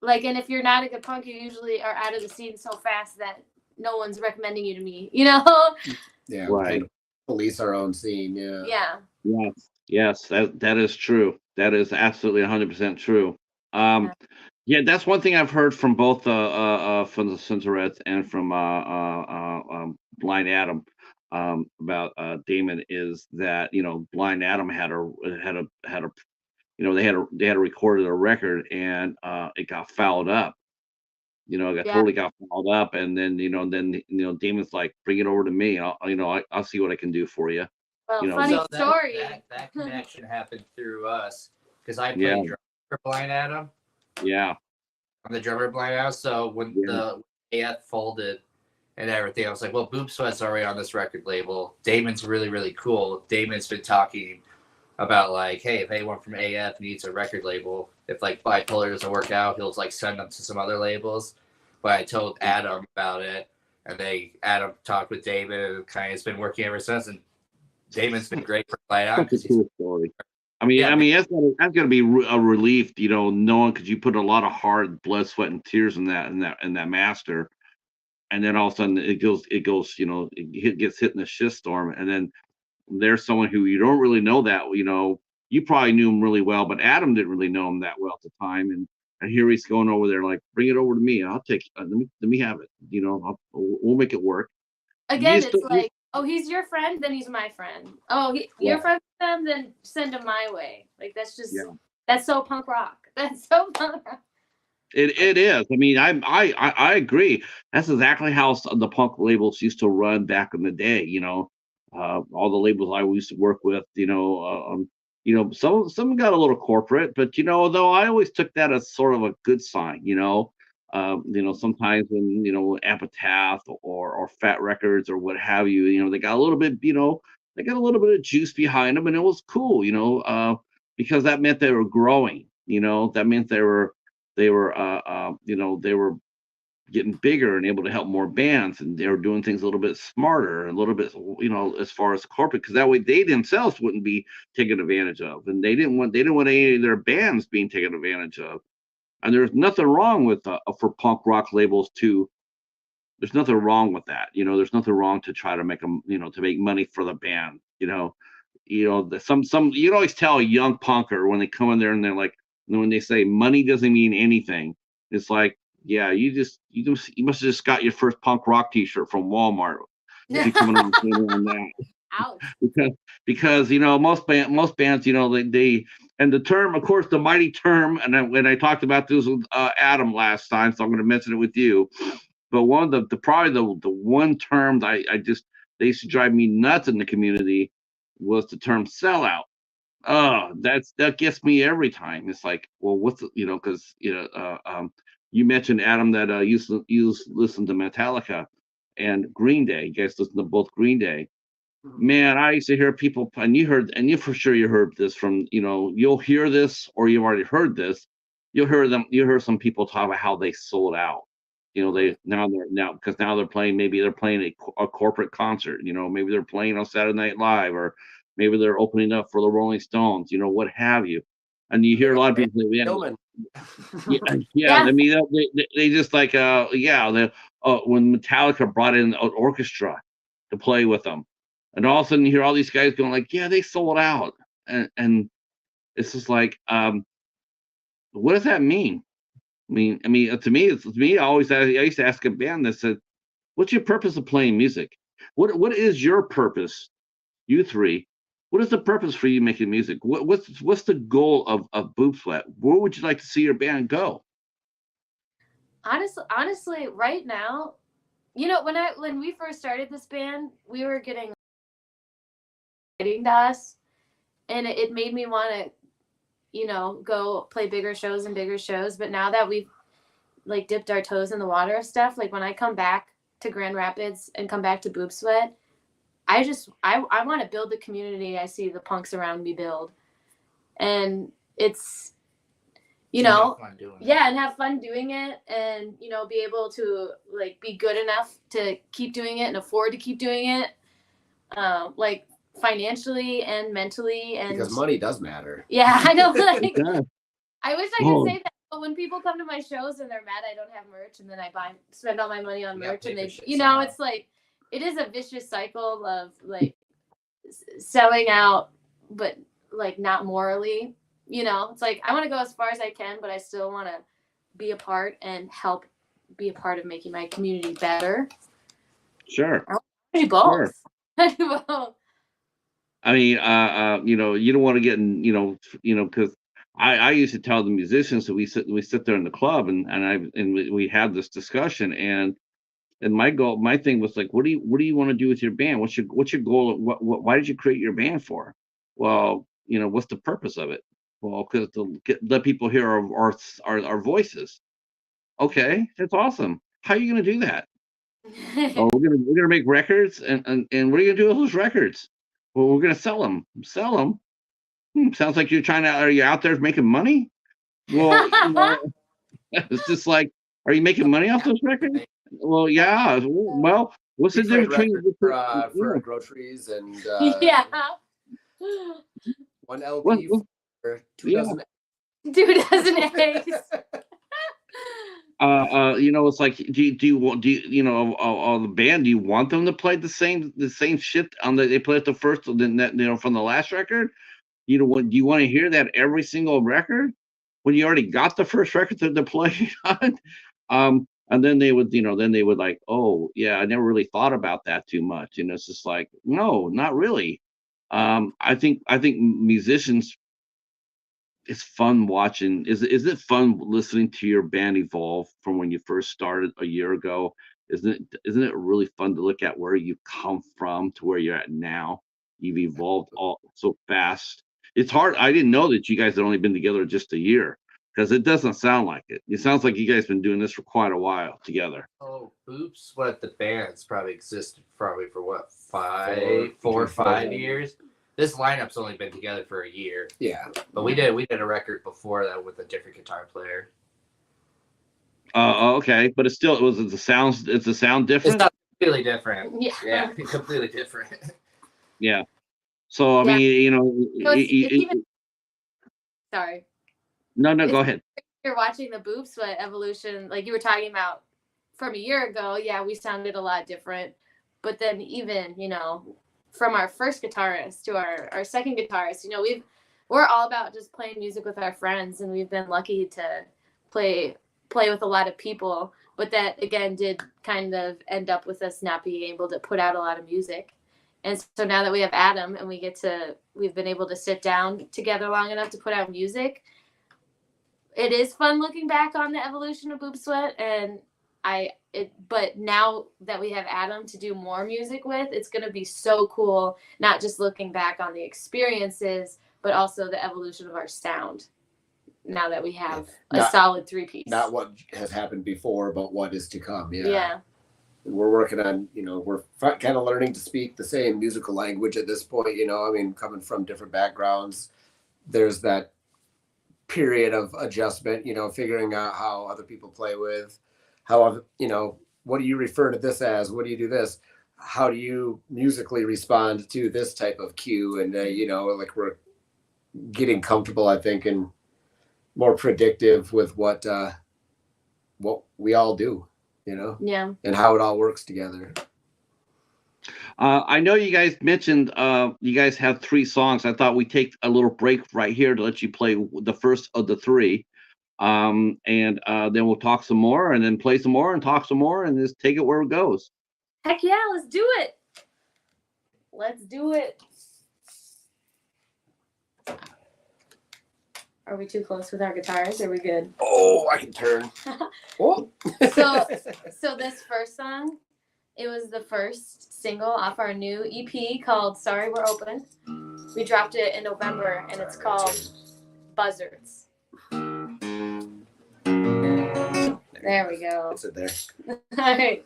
like, and if you're not a good punk, you usually are out of the scene so fast that no one's recommending you to me, you know? Yeah, Right. Police our own scene. Yeah. Yeah. Yes, that is true. That is absolutely 100% true. Yeah, that's one thing I've heard from both from the Cinderettes and from Blind Adam about Damon, is that Blind Adam had a they had recorded a record, and it got fouled up. Totally got fouled up, and then Damon's like, "Bring it over to me. I'll see what I can do for you." Well, funny So story. That connection happened through us because I Yeah. played drums for Blind Adam. Yeah. I'm the drummer of Blind Adam. So when the AF folded and everything, I was like, "Well, Boob Sweat's already on this record label. Damon's really, really cool." Damon's been talking about like, "Hey, if anyone from AF needs a record label, if like ByPolar doesn't work out, he'll like send them to some other labels." But I told Adam about it, and Adam talked with Damon, and kind of has been working ever since. And Damon's been great for Blind Adam. That's a cool story. I mean, that's gotta be a relief, knowing, because you put a lot of hard blood, sweat, and tears in that master, and then all of a sudden it gets hit in a shitstorm, and then there's someone who you don't really know that, you probably knew him really well, but Adam didn't really know him that well at the time, and here he's going over there like, "Bring it over to me. I'll take let me have it. We'll make it work." Again, it's like, "Oh, he's your friend, then he's my friend. Oh, you're friends with them, then send him my way." Like that's just that's so punk rock. That's so punk rock. It is. I mean, I agree. That's exactly how the punk labels used to run back in the day. All the labels I used to work with. Some got a little corporate, but though I always took that as sort of a good sign. Sometimes when Epitaph or Fat Records or what have you, they got a little bit, they got a little bit of juice behind them, and it was cool, because that meant they were growing. That meant they were getting bigger and able to help more bands, and they were doing things a little bit smarter, a little bit, as far as corporate, because that way they themselves wouldn't be taken advantage of, and they didn't want any of their bands being taken advantage of. And there's nothing wrong with for punk rock labels there's nothing wrong with that. There's nothing wrong to try to make them, to make money for the band. Some you always tell a young punker when they come in there and they're like, when they say money doesn't mean anything, it's like, yeah, you must have just got your first punk rock T-shirt from Walmart. If you're coming on that. Ouch. Because most bands, they and the term, of course, the mighty term, and when I talked about this with Adam last time, so I'm going to mention it with you. But one of the probably the one term that they used to drive me nuts in the community was the term sellout. Oh, that gets me every time. It's like, well, what's because you mentioned, Adam, that you listen to Metallica and Green Day. You guys listen to both Green Day. Man, I used to hear people, and you for sure you heard this from, you'll hear this, or you've already heard this. You hear some people talk about how they sold out. Because now they're playing, maybe they're playing a corporate concert. Maybe they're playing on Saturday Night Live, or maybe they're opening up for the Rolling Stones. What have you. And you hear a lot of people say, yeah. I mean, they just like, when Metallica brought in an orchestra to play with them, and all of a sudden you hear all these guys going like, yeah, they sold out, and it's just like, what does that mean? I mean, to me. I used to ask a band that said, "What's your purpose of playing music? What is your purpose? You three, what is the purpose for you making music? What's the goal of Boob Sweat? Where would you like to see your band go?" Honestly, right now, when we first started this band, we were getting writing to us, and it made me want to, go play bigger shows and bigger shows. But now that we've like dipped our toes in the water of stuff, like when I come back to Grand Rapids and come back to Boob Sweat, I want to build the community I see the punks around me build. And it's, and have fun doing it, and, be able to like be good enough to keep doing it and afford to keep doing it. Like financially and mentally, and because money does matter. Yeah, I know. Like, I wish I could say that, but when people come to my shows and they're mad I don't have merch, and then I spend all my money on merch, and they, it's like, it is a vicious cycle of like selling out, but like not morally. It's like I want to go as far as I can, but I still want to be a part and help be a part of making my community better. Sure. I do both. Sure. I mean, you don't want to get in, because I used to tell the musicians that we sit there in the club, and we had this discussion, and my thing was like, what do you want to do with your band? What's your goal? Why did you create your band for? Well, what's the purpose of it? Well, because to let people hear our voices. Okay, that's awesome. How are you going to do that? Oh, we're gonna make records, and what are you gonna do with those records? Well, we're gonna sell them. Sell them. Sounds like are you out there making money? Well, it's just like, are you making money off those records? Well, yeah. Well, what's the difference between for groceries and yeah, one LP for 2 dozen 2 dozen eggs. It's like, do you want the band? Do you want them to play the same shit they played the first, then from the last record? Do you want to hear that every single record when you already got the first record to play on? And then they would like, oh yeah, I never really thought about that too much. It's just like, no, not really. I think musicians, it's fun watching. Is it fun listening to your band evolve from when you first started a year ago? Isn't it really fun to look at where you've come from to where you're at now? You've evolved all so fast. It's hard. I didn't know that you guys had only been together just a year, because it doesn't sound like it. It sounds like you guys been doing this for quite a while together. Oh, Boob Sweat, the band's probably existed for what, 4 or 5 years? This lineup's only been together for a year. Yeah. But we did a record before that with a different guitar player. Okay. But it's the sound different? It's not completely different. Yeah. Completely different. Yeah. So I mean, sorry. No, go ahead. You're watching the Boob Sweat evolution, like you were talking about from a year ago. Yeah, we sounded a lot different. But then even, from our first guitarist to our second guitarist, we're all about just playing music with our friends, and we've been lucky to play with a lot of people. But that again did kind of end up with us not being able to put out a lot of music. And so now that we have Adam and we've been able to sit down together long enough to put out music, it is fun looking back on the evolution of Boob Sweat. And but now that we have Adam to do more music with, it's going to be so cool, not just looking back on the experiences, but also the evolution of our sound now that we have a solid 3-piece. Not what has happened before, but what is to come. Yeah. We're working on, we're kind of learning to speak the same musical language at this point, I mean, coming from different backgrounds, there's that period of adjustment, figuring out how other people play with, how, what do you refer to this as? What do you do this? How do you musically respond to this type of cue? And, like we're getting comfortable, I think, and more predictive with what we all do. you know, Yeah. and how it all works together. I know you guys mentioned you guys have 3 songs. I thought we'd take a little break right here to let you play the first of the 3. And then we'll talk some more and then play some more and talk some more and just take it where it goes. Heck yeah, let's do it. Let's do it. Are we too close with our guitars? Are we good? Oh, I can turn. Oh. So this first song, it was the first single off our new EP called Sorry We're Open. We dropped it in November and it's called Buzzards. There we go. Sit there. All right.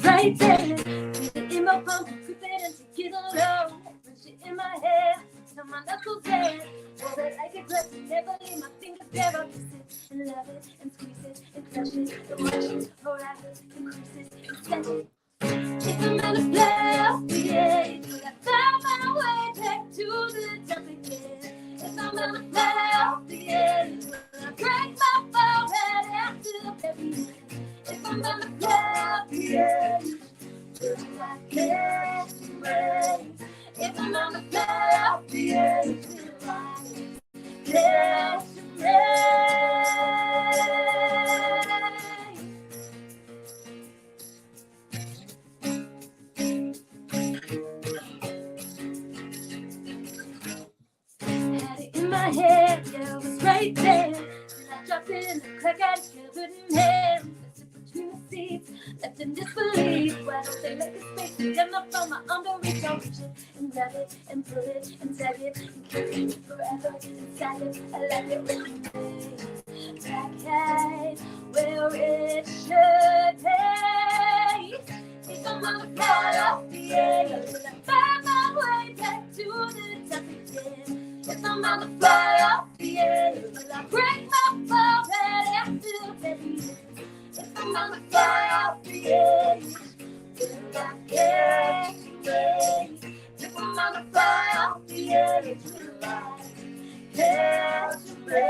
Right there, feel it in my palm, grip it and take it alone. Push it in my hair, till my knuckles red. Hold it like a grip, never leave my fingers there. I'll kiss it and love it and squeeze it and crush it and watch it, hold it, increase it and set it. If I'm gonna play off the edge, will I find my way back to the top again? If I'm gonna play off the edge, will I break my forehead after every day? If I'm gonna play off the edge, will I get away? If I'm gonna play off the edge, will I get away? Had it in my head, yeah, it was right there. Then I dropped it in the crack, I feel good in hand. Between the seats, left in disbelief. Why don't they make a space big enough for my arm to reach? I'll reach it and grab it and pull it and tag it and carry it forever inside it. I like it when it back at where it should be. If I'm gonna fly off the edge, will I find my way back to the top again? If I'm gonna fly off the edge, will I break my forehead after every day? If I'm gonna fly off the edge, will I get away? If I'm gonna fly off the edge, will I get away?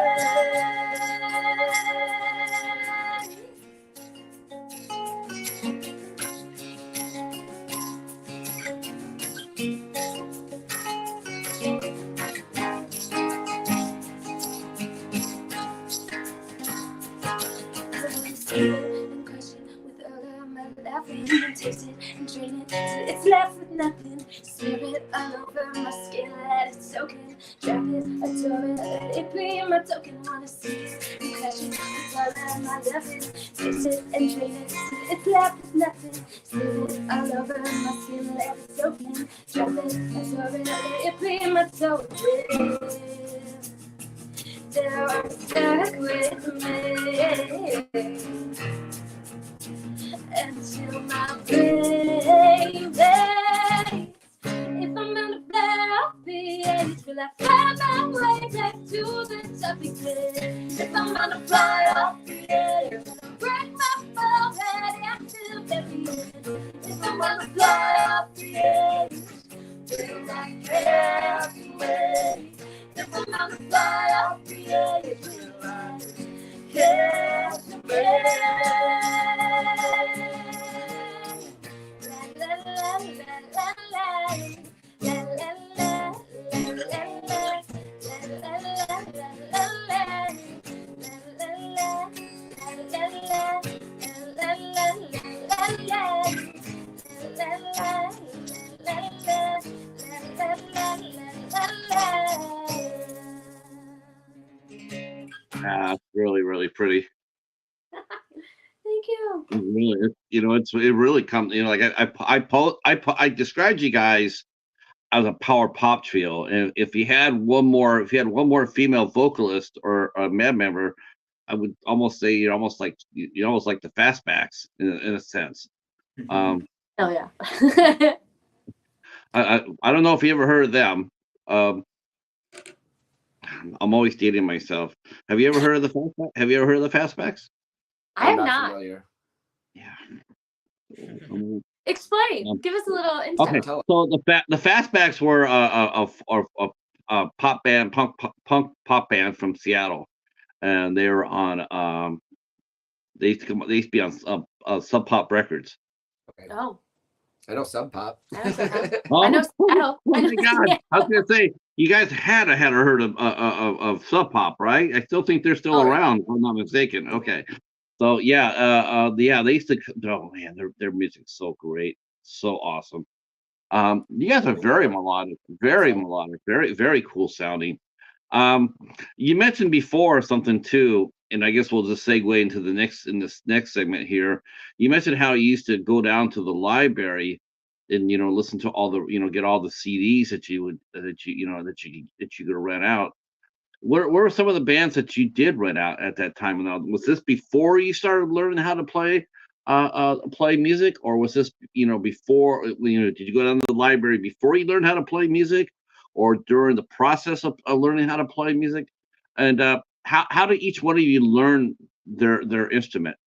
And crush it with all of my laughing and taste it and drain it till it's left with nothing. Smear it all over my skin, let it soak in. Drop it, adore it, let it be my token. Wanna see it and crush it with all of my laughing. Taste it and drain it till it's left with nothing. Smear it all over my skin, let it soak in. Drop it, adore it, let it be my token. They're stuck with me until my baby. If I'm gonna fly off the edge, will I find my way back to the top again? If I'm gonna fly off the edge, will I break my forehead after every end? If I'm gonna fly off the edge, will I get away? If I'm gonna fly off the edge, will I get away? La la la la la la la It's really, really pretty. Thank you. Really, it really comes. Like I described you guys as a power pop trio, and if you had one more female vocalist or a band member, I would almost say you're almost like the Fastbacks in a sense. Oh yeah. I don't know if you ever heard of them. I'm always dating myself. Have you ever heard of the Have you ever heard of the Fastbacks? I I'm have not not. familiar. Yeah. Explain. Give us a little insight. Okay, Tell us. so the Fastbacks were a pop band, punk pop band from Seattle, and they were on they used to be on Sub Pop Records. Okay. Oh, I know Sub Pop. I know Sub Pop. Oh, I know Seattle. oh I know my God! Seattle. I was gonna say you guys had heard of Sub Pop, right? I still think they're still Oh, yeah. around, if I'm not mistaken. Okay, so yeah, they used to. Oh man, their music's so great, so awesome. You guys are very melodic, very very cool sounding. You mentioned before something too, and I guess we'll just segue into this next segment here. You mentioned how you used to go down to the library and listen to all the get all the CDs that you could rent out. What were some of the bands that you did rent out at that time? Now, was this before you started learning how to play music, or was this before did you go down to the library before you learned how to play music, or during the process of learning how to play music? And how did each one of you learn their instrument?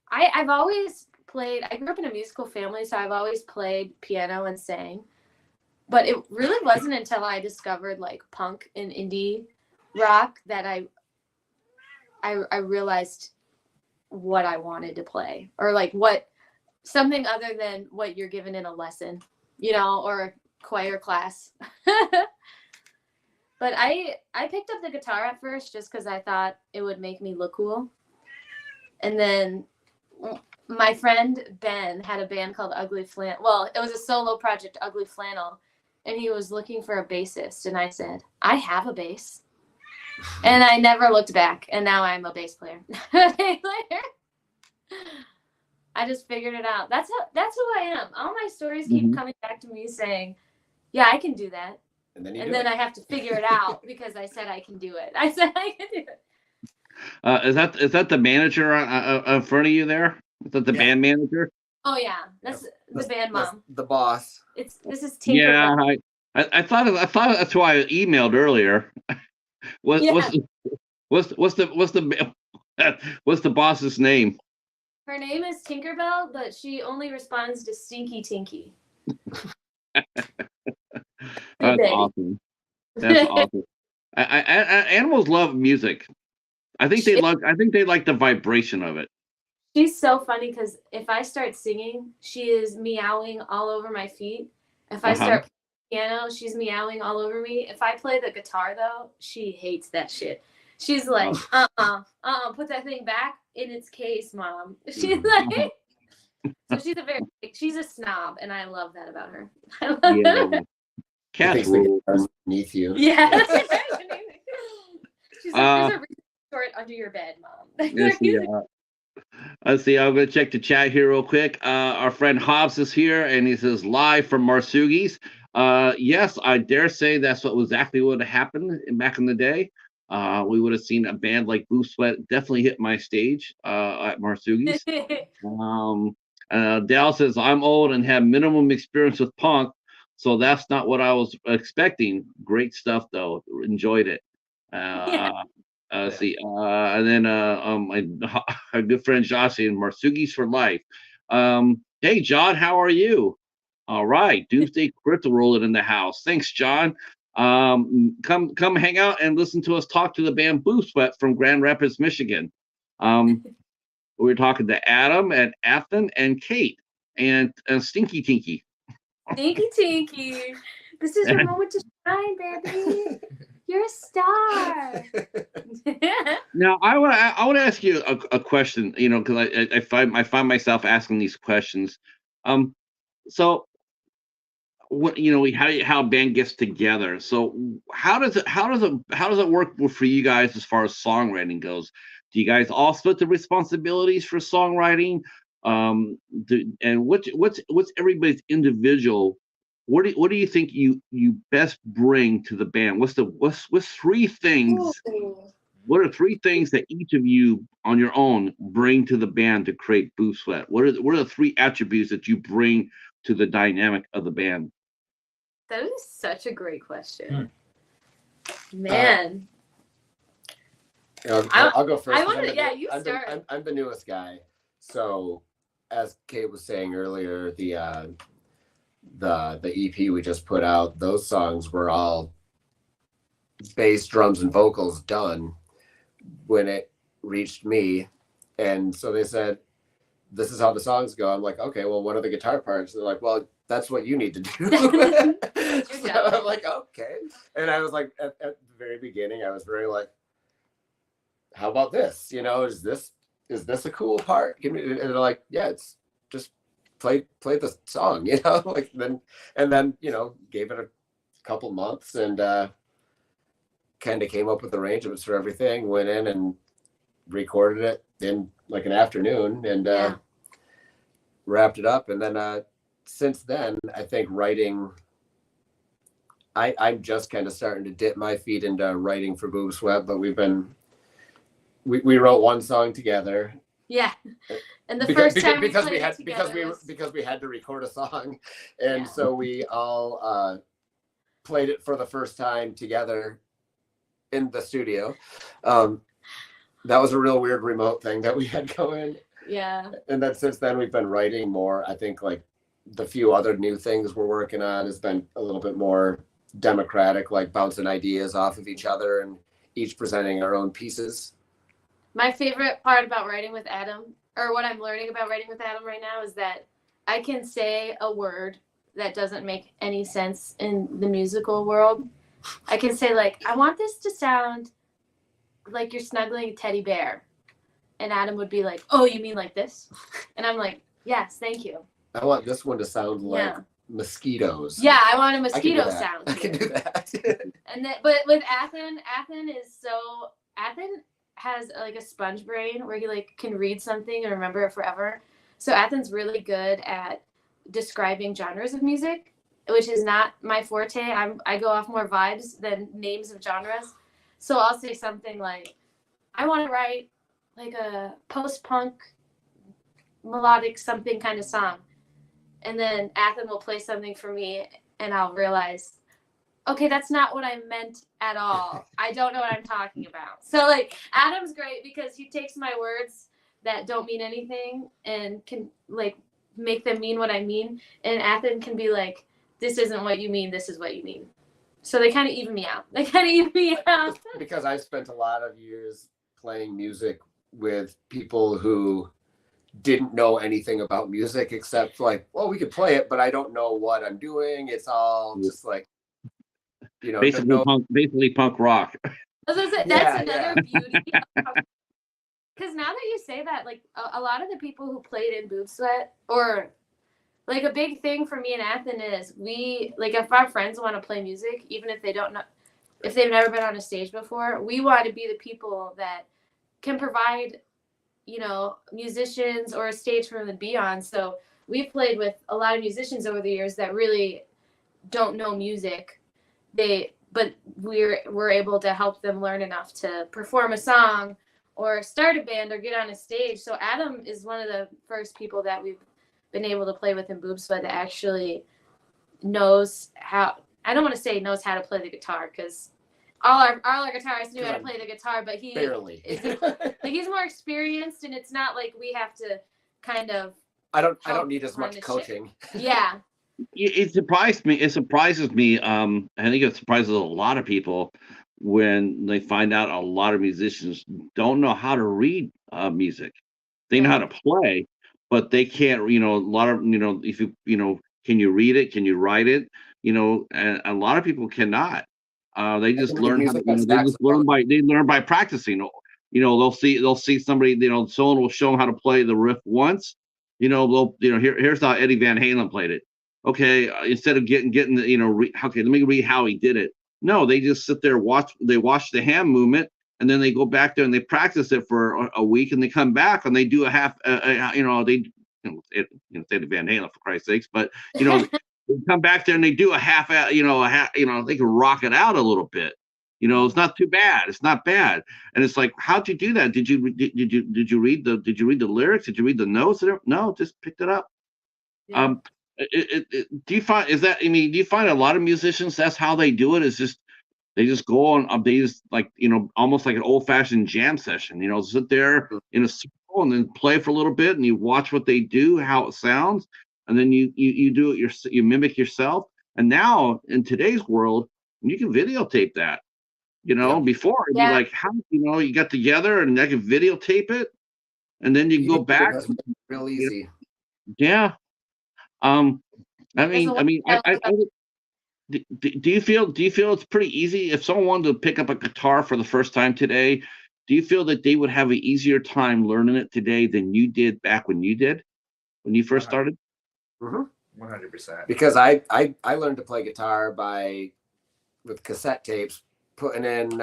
I've always played. I grew up in a musical family, so I've always played piano and sang. But it really wasn't until I discovered like punk and indie rock that I realized what I wanted to play, or like something other than what you're given in a lesson, or a choir class. But I picked up the guitar at first just because I thought it would make me look cool. And then my friend Ben had a band called Ugly Flannel. Well, it was a solo project, Ugly Flannel. And he was looking for a bassist. And I said, I have a bass. And I never looked back. And now I'm a bass player. I just figured it out. That's who I am. All my stories keep coming back to me saying, yeah, I can do that. And then I have to figure it out because I said I can do it. I said I can do it. Is that the manager in front of you there? Is that the band manager? Oh yeah, that's the band mom. The boss. This is Tinker. Yeah, I thought that's why I emailed earlier. What's the boss's name? Her name is Tinkerbell, but she only responds to Stinky Tinky. That's awesome. That's awesome. Animals love music. I think they like the vibration of it. She's so funny because if I start singing, she is meowing all over my feet. If I start playing piano, she's meowing all over me. If I play the guitar, though, she hates that shit. She's like, put that thing back in its case, Mom. She's like, so she's a snob, and I love that about her. I love that. Cats rule. Beneath you. Yeah. She's like, there's a short under your bed, Mom. Let's see. I'm going to check the chat here real quick. Our friend Hobbs is here, and he says, live from Marsugis. Yes, I dare say that's exactly what happened back in the day. We would have seen a band like Boob Sweat definitely hit my stage at Marsugis. Dal says, I'm old and have minimum experience with punk, so that's not what I was expecting. Great stuff, though. Enjoyed it. See, and then our good friend Josh saying Marsugis for life. Hey, John, how are you? All right, Doomsday Crypto rolling in the house. Thanks, John. Come hang out and listen to us talk to the band Boob Sweat from Grand Rapids, Michigan. We're talking to Adam and Athens and Kate and Stinky Tinky. Stinky Tinky, this is your moment to shine, baby. You're a star. Now, I want to ask you a question. Because I find myself asking these questions. So, what how a band gets together. So, how does it work for you guys as far as songwriting goes? Do you guys all split the responsibilities for songwriting? And what's everybody's individual? What do you think you best bring to the band? What's three things what are three things that each of you on your own bring to the band to create Boob Sweat? What are the three attributes that you bring to the dynamic of the band? That is such a great question. Man. I'll go first. You start. I'm the newest guy. So as Kate was saying earlier, the EP we just put out, those songs were all bass, drums, and vocals done when it reached me. And so they said, this is how the songs go. I'm like, okay, well, what are the guitar parts? They're like, well, that's what you need to do. So I'm like, okay. And I was like, at the very beginning, I was very like, how about this? You know, is this a cool part? And they're like, yeah, it's just play the song, you know, like then, you know, gave it a couple months and kind of came up with arrangements for everything, went in and recorded it in like an afternoon and wrapped it up. And then since then, I think writing, I'm just kind of starting to dip my feet into writing for Boob Sweat, but we wrote one song together. Yeah. And first time because we had to record a song. And so we all played it for the first time together in the studio. That was a real weird remote thing that we had going. Yeah. And then since then we've been writing more. I think like the few other new things we're working on has been a little bit more democratic, like bouncing ideas off of each other and each presenting our own pieces. My favorite part about writing with Adam, or what I'm learning about writing with Adam right now, is that I can say a word that doesn't make any sense in the musical world. I can say, like, I want this to sound like you're snuggling a teddy bear. And Adam would be like, oh, you mean like this? And I'm like, yes, thank you. I want this one to sound like mosquitoes. Yeah, I want a mosquito sound. I can do that. And then, but with Athen has like a sponge brain where he like can read something and remember it forever. So Athen's really good at describing genres of music, which is not my forte. I go off more vibes than names of genres. So I'll say something like, I want to write like a post-punk melodic something kind of song. And then Athen will play something for me and I'll realize, okay, that's not what I meant at all. I don't know what I'm talking about. So like Adam's great because he takes my words that don't mean anything and can like make them mean what I mean. And Athen can be like, this isn't what you mean, this is what you mean. So they kind of even me out. Because I spent a lot of years playing music with people who didn't know anything about music except like, well, we could play it, but I don't know what I'm doing. It's all just like, you know, basically punk rock. That's another beauty. Because now that you say that, like a lot of the people who played in Boob Sweat, or like a big thing for me and Athen is we, like if our friends want to play music, even if they don't know, if they've never been on a stage before, we want to be the people that can provide, you know, musicians or a stage for them to be on. So we've played with a lot of musicians over the years that really don't know music. But we're able to help them learn enough to perform a song or start a band or get on a stage. So Adam is one of the first people that we've been able to play with in Boob Sweat that actually knows how, I don't want to say knows how to play the guitar because all our guitarists knew how to play the guitar, but he barely. Like he's more experienced and it's not like we have to kind of I don't need as much coaching. Yeah. It surprises me. I think it surprises a lot of people when they find out a lot of musicians don't know how to read music. They know how to play, but they can't. You know, a lot of if you can you read it? Can you write it? You know, and a lot of people cannot. They just learn how to. They learn by practicing. You know, they'll see somebody. You know, someone will show them how to play the riff once. You know, here's how Eddie Van Halen played it. Okay, instead of getting the, okay, let me read how he did it. No, they just sit there, watch the hand movement, and then they go back there and they practice it for a week, and they come back and they do a half, Eddie Van Halen for Christ's sakes, but they come back there and they do a half, they can rock it out a little bit. You know, it's not too bad. It's not bad. And it's like, how'd you do that? Did you read the lyrics? Did you read the notes? No, just picked it up. Yeah. Do you find do you find a lot of musicians that's how they do it? Is just they just go on, they just like, almost like an old-fashioned jam session, sit there in a circle and then play for a little bit and you watch what they do, how it sounds, and then you do it, you mimic yourself. And now in today's world, you can videotape that. Before it'd be like, how, you got together and I could videotape it and then you go back. Real easy. Yeah. I do you feel it's pretty easy if someone wanted to pick up a guitar for the first time today? Do you feel that they would have an easier time learning it today than you did back when you first started? 100%. Because I learned to play guitar with cassette tapes, putting in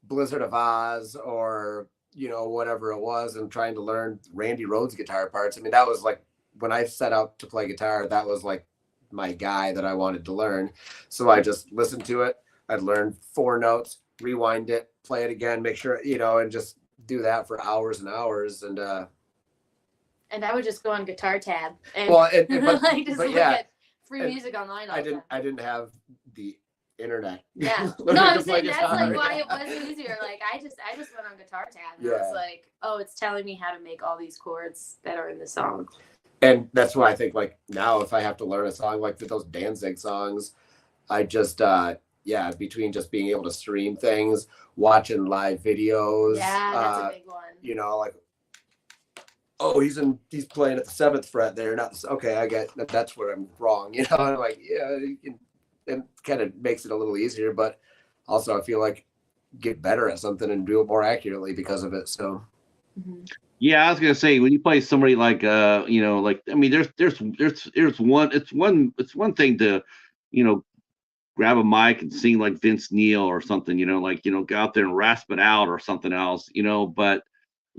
Blizzard of Oz or whatever it was, and trying to learn Randy Rhoads guitar parts. I mean, that was like when I set out to play guitar, that was like my guy that I wanted to learn. So I just listened to it. I'd learn 4 notes, rewind it, play it again, make sure, and just do that for hours and hours. And I would just go on Guitar Tab and look at free music online. I didn't have the internet. Yeah. No, I'm saying that's like why it was easier. Like I just went on Guitar Tab and I was like, oh, it's telling me how to make all these chords that are in the song. And that's why I think like now if I have to learn a song like those Danzig songs, I just between just being able to stream things, watching live videos. Yeah, that's a big one. Like, oh, he's playing at the 7th fret there. Okay, I get that's where I'm wrong. I'm like, yeah, it kind of makes it a little easier, but also I feel like get better at something and do it more accurately because of it. So. Mm-hmm. Yeah, I was gonna say when you play somebody like there's one. It's one thing to, grab a mic and sing like Vince Neil or something, go out there and rasp it out or something else, but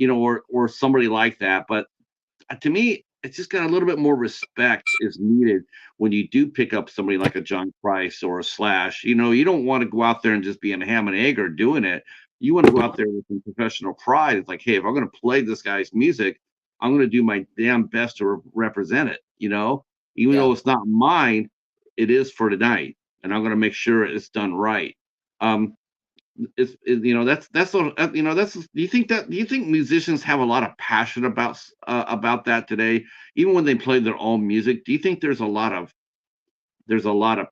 or somebody like that. But to me, it's just got a little bit more respect is needed when you do pick up somebody like a John Price or a Slash. You don't want to go out there and just be a ham and egg or doing it. You want to go out there with some professional pride. It's like, hey, if I'm going to play this guy's music, I'm going to do my damn best to represent it. Even though it's not mine, it is for tonight, and I'm going to make sure it's done right. That's do you think musicians have a lot of passion about that today, even when they play their own music? Do you think there's a lot of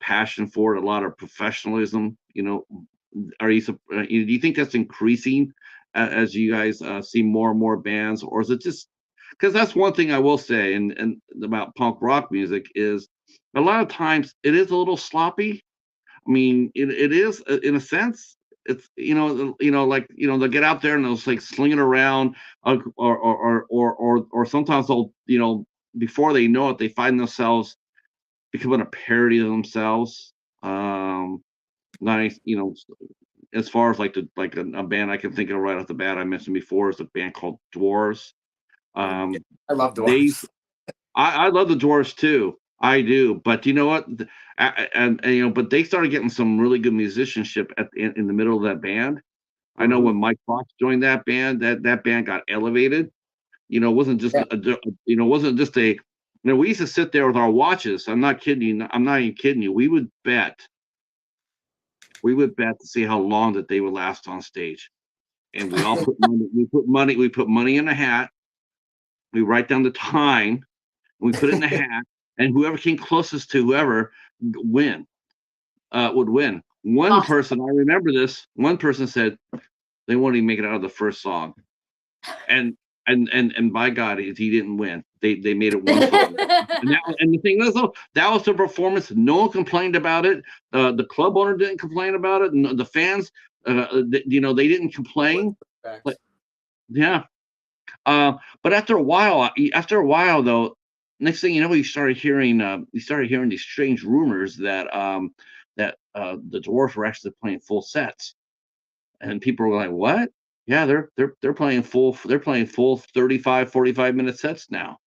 passion for it, a lot of professionalism? Do you think that's increasing as you guys see more and more bands, or is it just because that's one thing I will say and about punk rock music is a lot of times it is a little sloppy. I mean, it is in a sense. It's they'll get out there and they'll like sling it around, or sometimes they'll before they know it they find themselves becoming a parody of themselves. Nice, as far as like a band I can think of right off the bat I mentioned before is a band called Dwarves. I love Dwarves. I love the Dwarves too. I do, but you know what? But they started getting some really good musicianship in the middle of that band. I know when Mike Fox joined that band, that band got elevated. It wasn't just we used to sit there with our watches. I'm not kidding you. I'm not even kidding you. We would bet to see how long that they would last on stage. And we all put money in a hat. We write down the time. We put it in the hat, and whoever came closest to whoever would win. One person, I remember this. One person said they won't even make it out of the first song, and by God, he didn't win. They made it one song. and the thing is, though, that was the performance. No one complained about it. The club owner didn't complain about it. And the fans, they didn't complain. But, yeah. But after a while, though, next thing you know, you started hearing these strange rumors that the Dwarfs were actually playing full sets, and people were like, "What? Yeah, they're playing full 35, 45-minute sets now."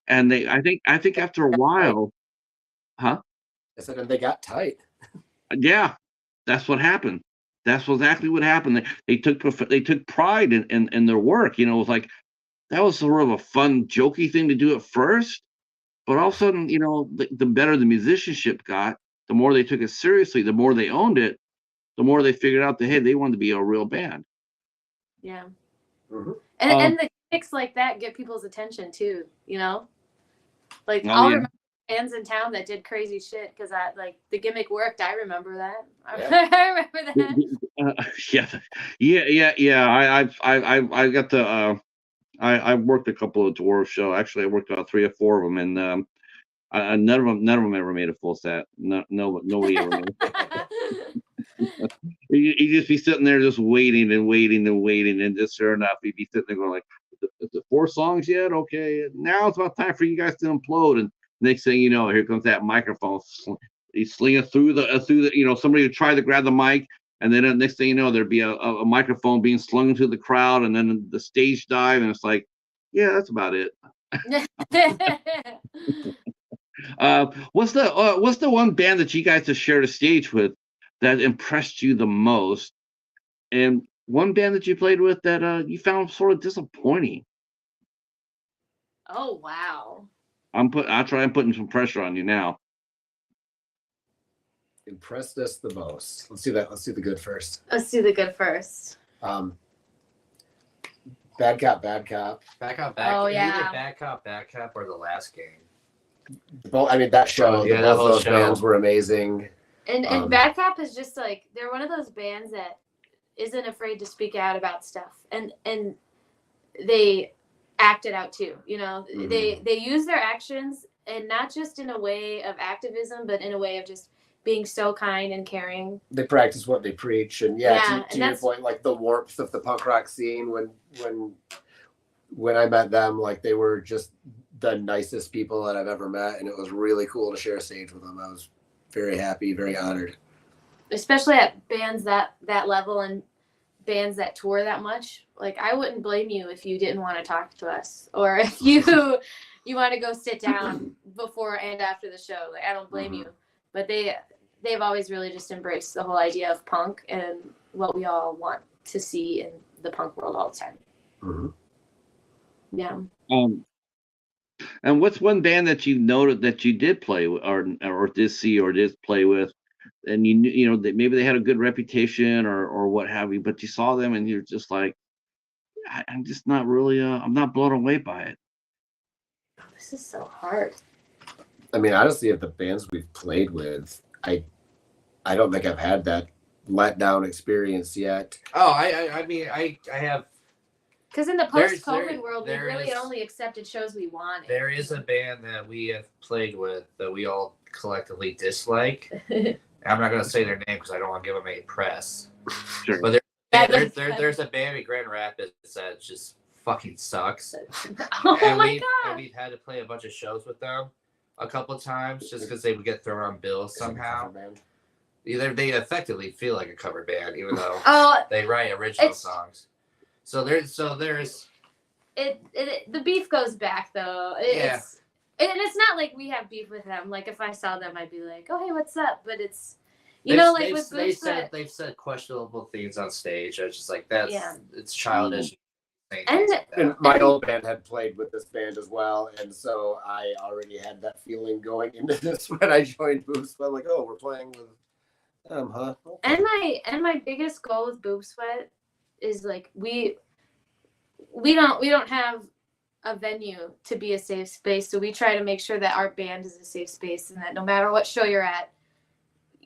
And I think after a while, huh? I said, and they got tight. Yeah. that's what happened. That's exactly what happened. They took pride in their work. You know, it was like that was sort of a fun, jokey thing to do at first, but all of a sudden, you know, the better the musicianship got, the more they took it seriously, the more they owned it, the more they figured out that hey, they wanted to be a real band. Yeah. Mm-hmm. And the gimmicks like that get people's attention too, you know? Like Oh, yeah. remember bands in town that did crazy shit because I like the gimmick worked. I remember that. Yeah. I remember that. Yeah. I got the I worked a couple of dwarf shows. Actually, I worked about 3 or 4 of them, and none of them ever made a full set. No, nobody ever made. He'd just be sitting there, just waiting and waiting and waiting, and just sure enough, he'd be sitting there going like, "Is it 4 songs yet? Okay, now it's about time for you guys to implode." And next thing you know, here comes that microphone. He's slinging through the you know, somebody would try to grab the mic, and then next thing you know, there'd be a microphone being slung into the crowd, and then the stage dive, and it's like, yeah, that's about it. What's the one band that you guys have shared a stage with that impressed you the most, and one band that you played with that you found sort of disappointing? Oh wow. I'll try and putting some pressure on you now. Impressed us the most. Let's do that. Let's do the good first. Let's do the good first. Bad Cop, Bad Cop. Back Up, Oh, yeah. Either Bad Cop, or The Last Game. I mean, that show, Yeah, both of those show. bands were amazing. And Bad Cop is just like they're one of those bands that isn't afraid to speak out about stuff, and they act it out too. You know, they use their actions, and not just in a way of activism, but in a way of just being so kind and caring. They practice what they preach, and to your point, like the warmth of the punk rock scene. When I met them, like they were just the nicest people that I've ever met, and it was really cool to share a stage with them. I was very happy, very honored. Especially at bands that level and bands that tour that much. Like I wouldn't blame you if you didn't want to talk to us, or if you want to go sit down before and after the show. Like I don't blame you, but they've always really just embraced the whole idea of punk and what we all want to see in the punk world all the time. Yeah. And what's one band that you noted that you did play with, or did see, or did play with, and you know that maybe they had a good reputation or what have you, but you saw them and you're just like, I'm just not really, I'm not blown away by it. This is so hard. I mean, honestly, of the bands we've played with, I don't think I've had that letdown experience yet. Oh, I mean, I have. Because in the post-COVID world, we there really is- only accepted shows we wanted. There is a band that we have played with that we all collectively dislike. I'm not going to say their name because I don't want to give them any press. Sure. But there's a band in Grand Rapids that just fucking sucks. Oh and my god! And we've had to play a bunch of shows with them a couple of times just because they would get thrown on bills somehow. They effectively feel like a cover band, even though they write original songs. So there's the beef goes back though. It's not like we have beef with them. Like if I saw them, I'd be like, "Oh hey, what's up?" But it's with Boob Sweat, they've said questionable things on stage. I was just like, it's childish. And my old band had played with this band as well, and so I already had that feeling going into this when I joined Boob Sweat. Like, oh, we're playing with them, huh? Okay. And my biggest goal with Boob Sweat is like we don't have a venue to be a safe space, so we try to make sure that our band is a safe space, and that no matter what show you're at,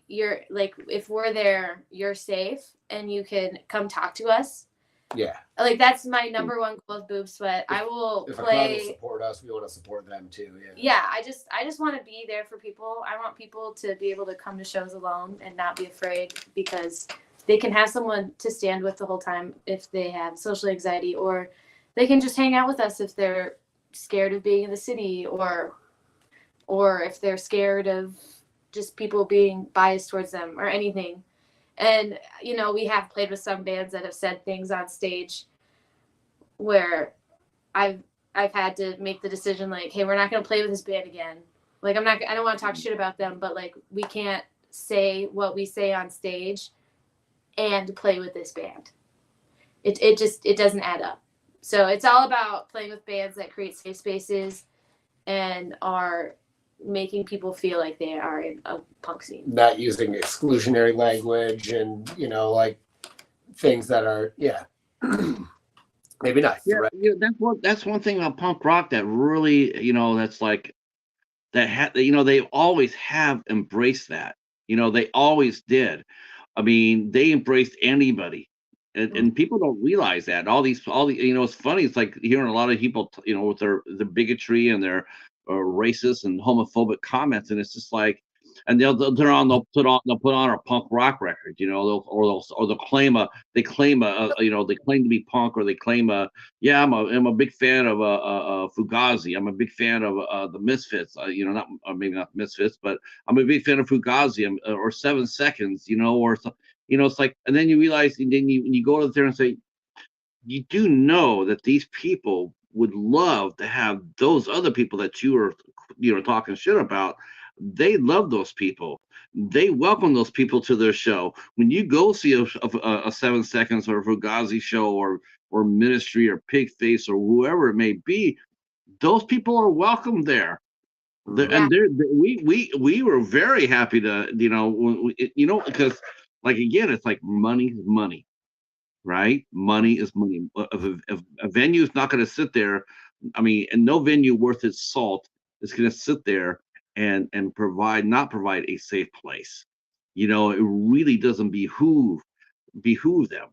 you're like, if we're there, you're safe and you can come talk to us. Yeah, like that's my number one goal with Boob Sweat. I will if play. a crowd will support us, we want to support them too. Yeah. I just want to be there for people. I want people to be able to come to shows alone and not be afraid, because they can have someone to stand with the whole time if they have social anxiety, or they can just hang out with us if they're scared of being in the city, or if they're scared of just people being biased towards them or anything. And, you know, we have played with some bands that have said things on stage where I've had to make the decision, like, hey, we're not going to play with this band again. Like, I don't want to talk shit about them, but like, we can't say what we say on stage and play with this band. It doesn't add up. So it's all about playing with bands that create safe spaces and are making people feel like they are in a punk scene. Not using exclusionary language and, you know, like things that are, maybe not. Yeah, that's one thing about punk rock that really, that's like they always have embraced that. They always did. I mean, they embraced anybody. And people don't realize that all these, it's funny. It's like hearing a lot of people, with their bigotry and their racist and homophobic comments, and it's just like, and they'll put on a punk rock record, they'll claim they claim to be punk, or they claim I'm a big fan of Fugazi. I'm a big fan of the Misfits. Not maybe not Misfits, but I'm a big fan of Fugazi, or 7 Seconds, or something. It's like, and then you realize, and then you go there and say, you do know that these people would love to have those other people that you are, talking shit about. They love those people. They welcome those people to their show. When you go see a 7 Seconds or a Fugazi show or Ministry or Pigface or whoever it may be, those people are welcome there. And we were very happy to, because, like, again, it's like money is money, right? Money is money. A venue is not going to sit there. I mean, and no venue worth its salt is going to sit there and not provide a safe place. It really doesn't behoove them.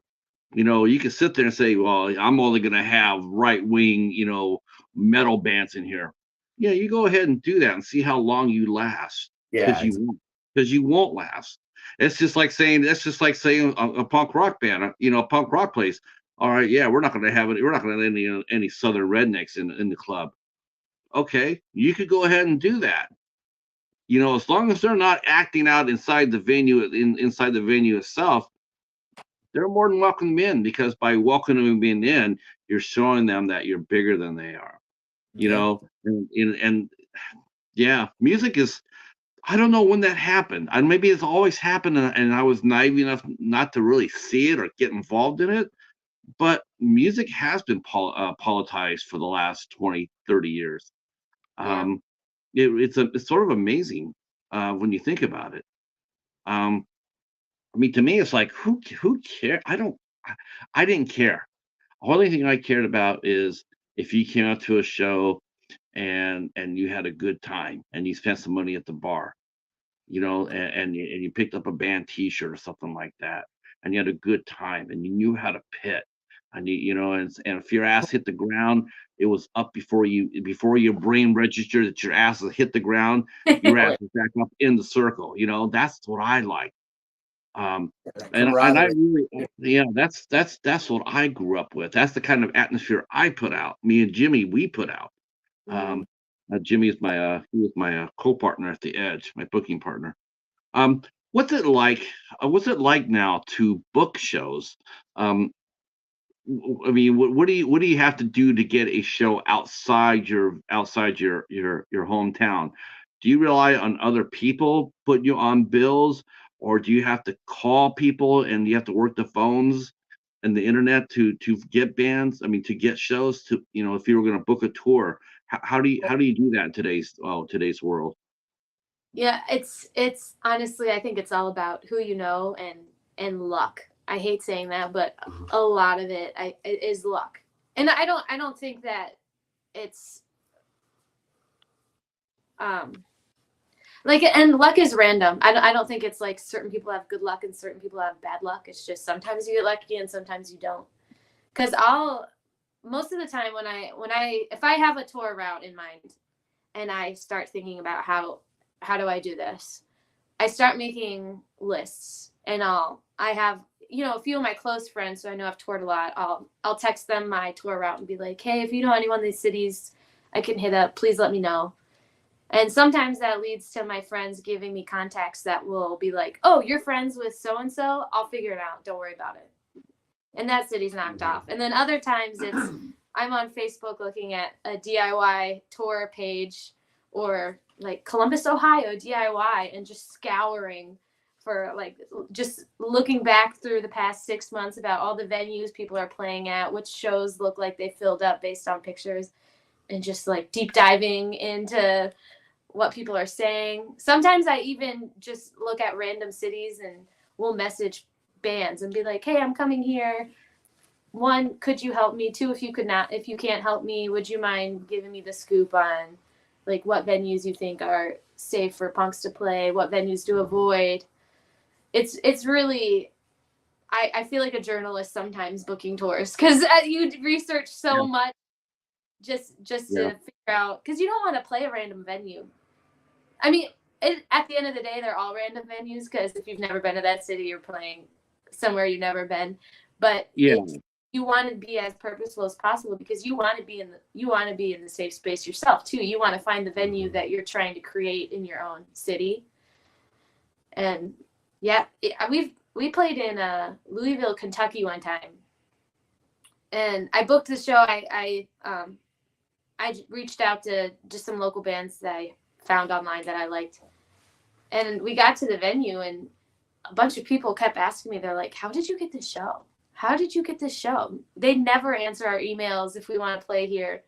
You can sit there and say, well, I'm only going to have right-wing, metal bands in here. Yeah, you go ahead and do that and see how long you last. Yeah, because you won't last. It's just like saying a punk rock band, a punk rock place. All right, yeah, we're not going to have it. We're not going to have any Southern rednecks in the club. Okay, you could go ahead and do that. As long as they're not acting out inside the venue, inside the venue itself, they're more than welcome in, because by welcoming them in, you're showing them that you're bigger than they are. And music is, I don't know when that happened. And maybe it's always happened, and I was naive enough not to really see it or get involved in it. But music has been politicized for the last 20, 30 years. It's sort of amazing when you think about it. I mean, to me, it's like, who cares? I didn't care. The only thing I cared about is if you came out to a show and you had a good time and you spent some money at the bar, and you picked up a band T-shirt or something like that, and you had a good time and you knew how to pit, and and if your ass hit the ground, it was up before your brain registered that your ass has hit the ground. Your ass is back up in the circle. That's what I like. And I really, that's what I grew up with. That's the kind of atmosphere I put out. Me and Jimmy, we put out. Jimmy is my he was my co-partner at the Edge, my booking partner. What's it like? What's it like now to book shows? I mean, what do you have to do to get a show outside your hometown? Do you rely on other people putting you on bills, or do you have to call people and you have to work the phones and the internet to get bands? I mean, to get shows, to if you were going to book a tour, how do you do that in today's world? Yeah, it's honestly, I think it's all about who you know and luck. I hate saying that, but a lot of it is luck. And I don't think that it's like, and luck is random. I don't think it's like certain people have good luck and certain people have bad luck. It's just sometimes you get lucky and sometimes you don't. Because most of the time if I have a tour route in mind and I start thinking about how do I do this, I start making lists, and I have a few of my close friends, so I know I've toured a lot. I'll text them my tour route and be like, hey, if you know anyone in these cities I can hit up, please let me know. And sometimes that leads to my friends giving me contacts that will be like, oh, you're friends with so-and-so? I'll figure it out. Don't worry about it. And that city's knocked off. And then other times it's I'm on Facebook looking at a DIY tour page, or like Columbus, Ohio DIY, and just scouring for like just looking back through the past 6 months about all the venues people are playing at, which shows look like they filled up based on pictures, and just like deep diving into what people are saying. Sometimes I even just look at random cities and we'll message bands and be like, hey, I'm coming here. 1, could you help me? 2, if you can't help me, would you mind giving me the scoop on like what venues you think are safe for punks to play, what venues to avoid. It's really, I feel like a journalist sometimes booking tours, because you research so much just to figure out, because you don't want to play a random venue. I mean, at the end of the day, they're all random venues, because if you've never been to that city, you're playing somewhere you've never been. But you want to be as purposeful as possible, because you want to be in the safe space yourself too. You want to find the venue that you're trying to create in your own city. And we played in Louisville, Kentucky one time, and I booked the show. I reached out to just some local bands that I found online that I liked, and we got to the venue, and a bunch of people kept asking me, they're like, how did you get this show? How did you get this show? They never answer our emails if we want to play here.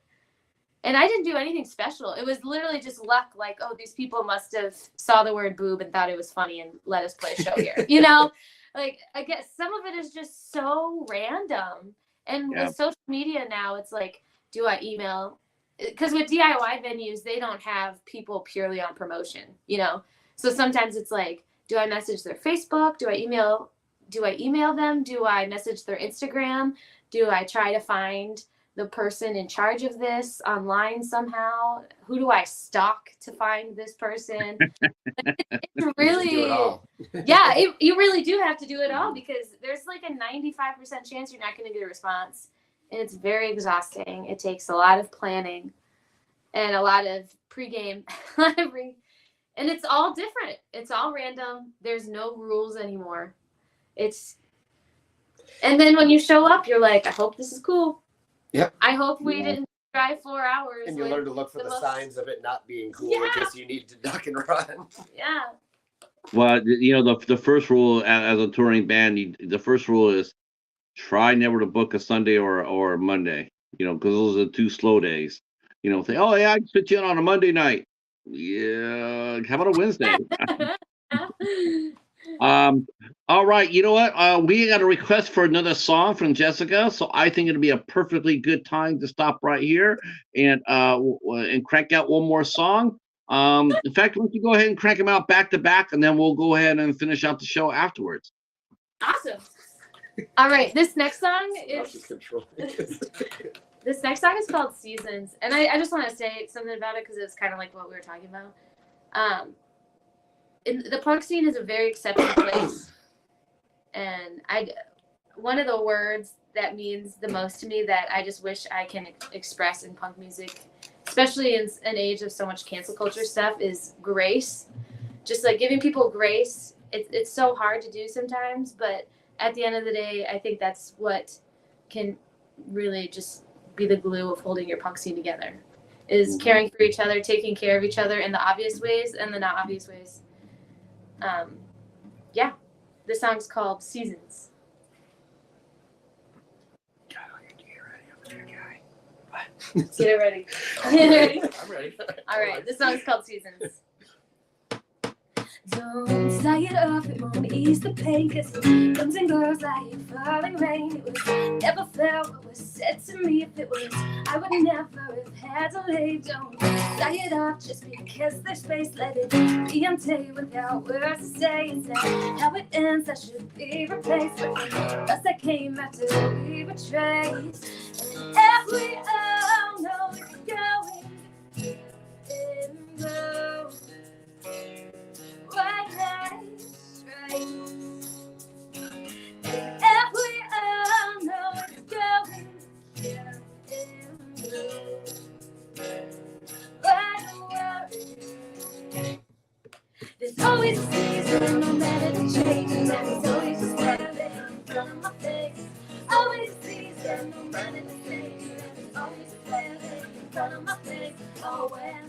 And I didn't do anything special. It was literally just luck. Like, oh, these people must have saw the word boob and thought it was funny and let us play a show here. You know, like, I guess some of it is just so random. And with social media now, it's like, do I email? Because with DIY venues, they don't have people purely on promotion, you know? So sometimes it's like, do I message their Facebook? Do I email them? Do I message their Instagram? Do I try to find the person in charge of this online somehow? Who do I stalk to find this person? It's really, you really do have to do it all, because there's like a 95% chance you're not going to get a response. And it's very exhausting. It takes a lot of planning and a lot of pregame. And it's all different. It's all random. There's no rules anymore. And then when you show up, you're like, I hope this is cool. Yep. I hope we didn't drive 4 hours. And you learn to look for the signs of it not being cool, in case you need to duck and run. Yeah. Well, you know, the first rule as a touring band, the first rule is try never to book a Sunday or a Monday, you know, because those are the 2 slow days. You know, say, oh, yeah, I can fit you in on a Monday night. Yeah, how about a Wednesday? All right, you know what? We got a request for another song from Jessica, so I think it'll be a perfectly good time to stop right here and crank out one more song. In fact, why don't you go ahead and crank them out back to back, and then we'll go ahead and finish out the show afterwards. Awesome. All right, this next song is called Seasons, and I just want to say something about it, because it's kind of like what we were talking about. The punk scene is a very accepting place, and one of the words that means the most to me that I just wish I can express in punk music, especially in an age of so much cancel culture stuff, is grace. Just like giving people grace. It's so hard to do sometimes, but at the end of the day, I think that's what can really just be the glue of holding your punk scene together, is caring for each other, taking care of each other in the obvious ways and the not obvious ways. This song's called Seasons. God, I'll get ready over there, guy. Get it ready. Get it ready. I'm ready. All right, this song's called Seasons. Don't say it off, it won't ease the pain, 'cause it comes and goes like falling rain. It was never fair what was said to me. If it was, I would never have had to leave. Don't say it off just because there's space. Let it be empty without words to say. It's not how it ends that should be replaced. But us that came after we were traced. And as we all know, it's going to go. White light strikes, and we all know it's going to Why worry? There's always a season, no matter the change, and there's always a standing in front of my face. Always a season, no matter the change, and there's always a standing in front of my face. Oh, well.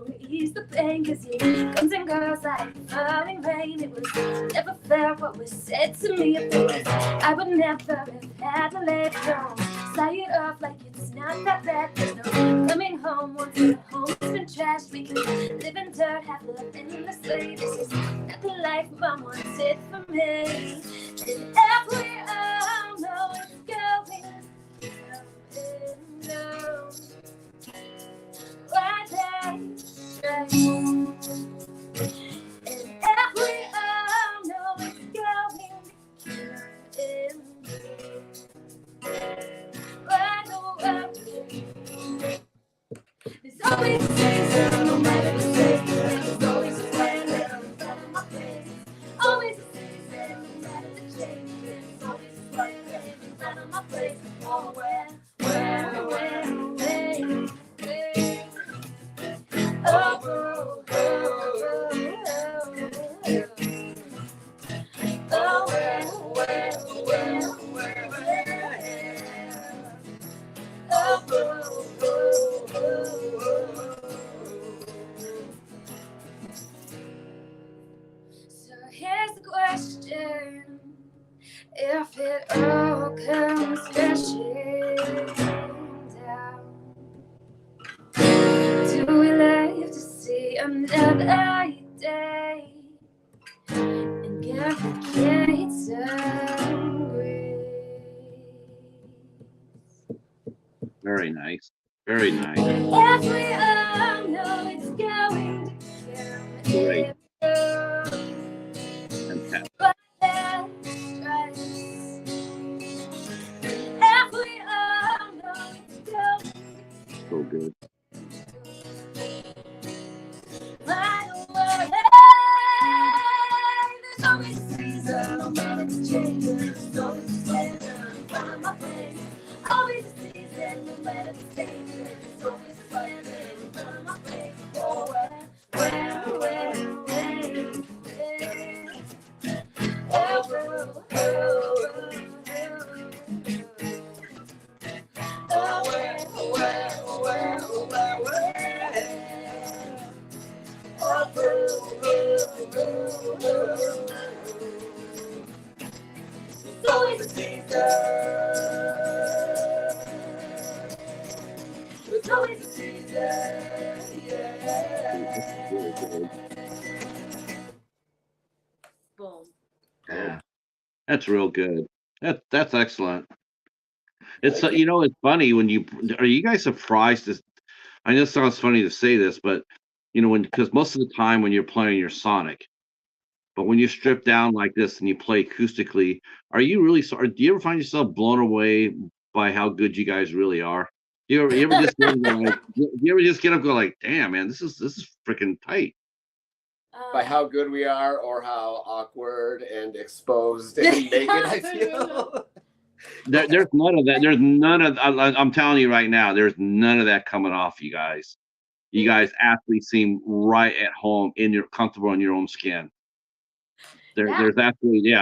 won't ease the pain, cause you comes and goes like falling rain. It was never fair what was said to me. If it was, I would never have had to let go. Say it off like it's not that bad. There's no coming home once the home's been trashed. We can live in dirt, have love endlessly. This is not the life Mom wanted for me. And if we all know it's going up and down, why they strike? And if we all know it's going up and down, why go up? There's always a season, no matter the season. There's always a plan that I'm out of my place. Always a season, no matter the change. There's always a plan that I'm out of my place. Oh, where, oh, oh, oh, oh, so here's the question: if it all comes crashing down, do we live to see another day and get the gates of grace? Very nice. Very nice. If we all know it's going to come, Great. if Fantastic. but then strikes. If we all know it's going So good. right away, there's always a season, no matter the changes. There's always a splendor in front of my face. Always a season, no matter the changes. There's always a splendor in front of my face. Oh, where, oh, oh, oh, it's always a season. It's always a season. Yeah. Boom. Yeah. That's real good. That's excellent. It's you know, it's funny when are you guys surprised this? I know it sounds funny to say this, but you know, because most of the time when you're playing your sonic, but when you strip down like this and you play acoustically, are you really sorry? Do you ever find yourself blown away by how good you guys really are? You ever just get up and go like, you ever just get up and go like, damn man, this is freaking tight. By how good we are, or how awkward and exposed and naked I feel. There's none of that. There's none of. I'm telling you right now, there's none of that coming off you guys. You guys actually seem right at home comfortable in your own skin. There's absolutely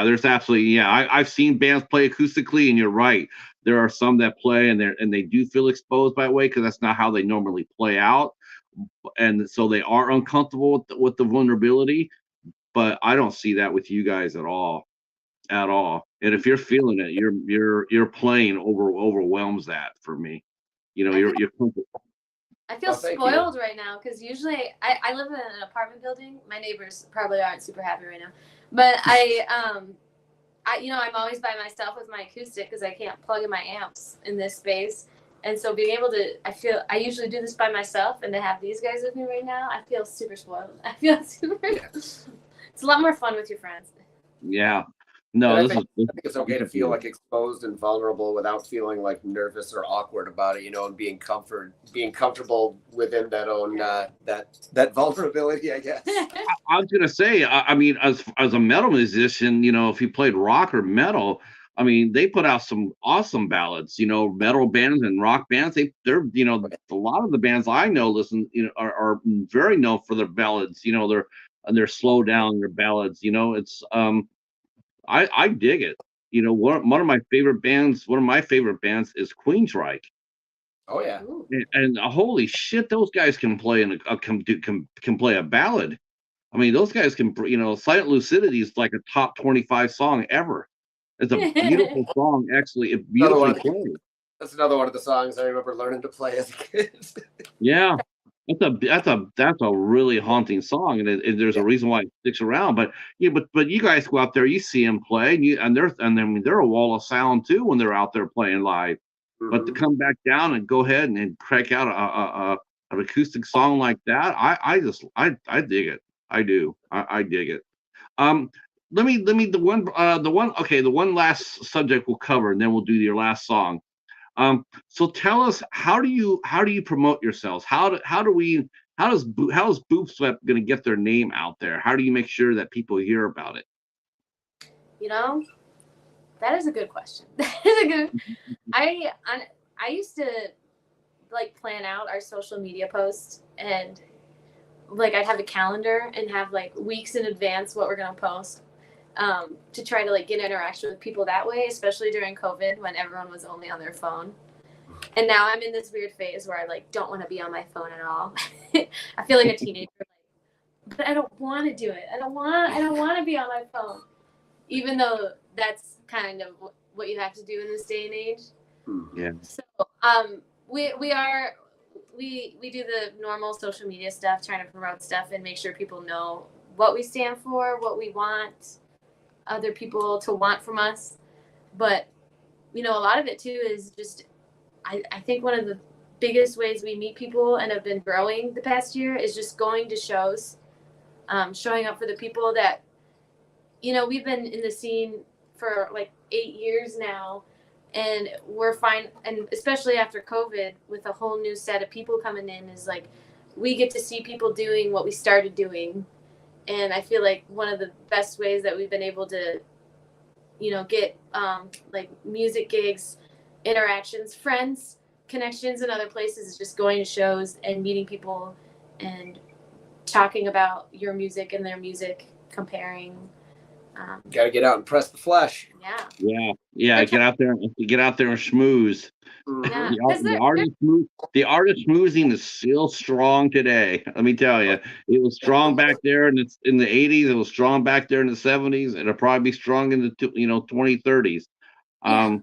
I've seen bands play acoustically, and you're right. There are some that play and they do feel exposed by the way, because that's not how they normally play out, and so they are uncomfortable with the vulnerability. But I don't see that with you guys at all. And if you're feeling it, your playing overwhelms that for me. You know, you're comfortable. I feel Well, thank spoiled right now because usually I live in an apartment building. My neighbors probably aren't super happy right now, but I'm always by myself with my acoustic because I can't plug in my amps in this space. And so being able to, I usually do this by myself, and to have these guys with me right now, I feel super spoiled. I feel super. It's a lot more fun with your friends. Yeah. No, I this think is it's okay to feel like exposed and vulnerable without feeling like nervous or awkward about it, you know, and being comfortable within that own that vulnerability, I guess. I was gonna say, I mean, as a metal musician, you know, if you played rock or metal, I mean, they put out some awesome ballads. You know, metal bands and rock bands. They're you know, a lot of the bands I know are very known for their ballads. You know, they're slow down their ballads. You know, it's I dig it. You know, one of my favorite bands is Queensryche. Oh yeah. Ooh. And holy shit, those guys can play can play a ballad. I mean, those guys can, Silent Lucidity is like a top 25 song ever. It's a beautiful song, actually. It's beautifully played. That's another one of the songs I remember learning to play as a kid. Yeah, that's a really haunting song, and there's a reason why it sticks around. But but you guys go out there, you see them play, and they're a wall of sound too when they're out there playing live. But to come back down and go ahead and crank out an acoustic song like that, I dig it. I do. I dig it. Let me the one last subject we'll cover, and then we'll do your last song. So tell us, how do you promote yourselves? How is Boob Sweat going to get their name out there? How do you make sure that people hear about it? That is a good question. That is a good. I used to like plan out our social media posts, and like I'd have a calendar and have like weeks in advance what we're gonna post, to try to like get interaction with people that way, especially during COVID when everyone was only on their phone. And now I'm in this weird phase where I like don't want to be on my phone at all. I feel like a teenager, but I don't want to do it. I don't want to be on my phone, even though that's kind of what you have to do in this day and age. Yeah. So we do the normal social media stuff, trying to promote stuff and make sure people know what we stand for, what we want other people to want from us. But a lot of it too is just I think one of the biggest ways we meet people and have been growing the past year is just going to shows, showing up for the people that we've been in the scene for like 8 years now, and we're fine. And especially after COVID, with a whole new set of people coming in, is like we get to see people doing what we started doing. And I feel like one of the best ways that we've been able to get like music gigs, interactions, friends, connections in other places is just going to shows and meeting people and talking about your music and their music, comparing. Gotta get out and press the flesh. Yeah. Get out there and schmooze. Yeah. The artist schmoozing is still strong today. Let me tell you, it was strong back there in the 80s. It was strong back there in the 70s. It'll probably be strong in the 2030s. And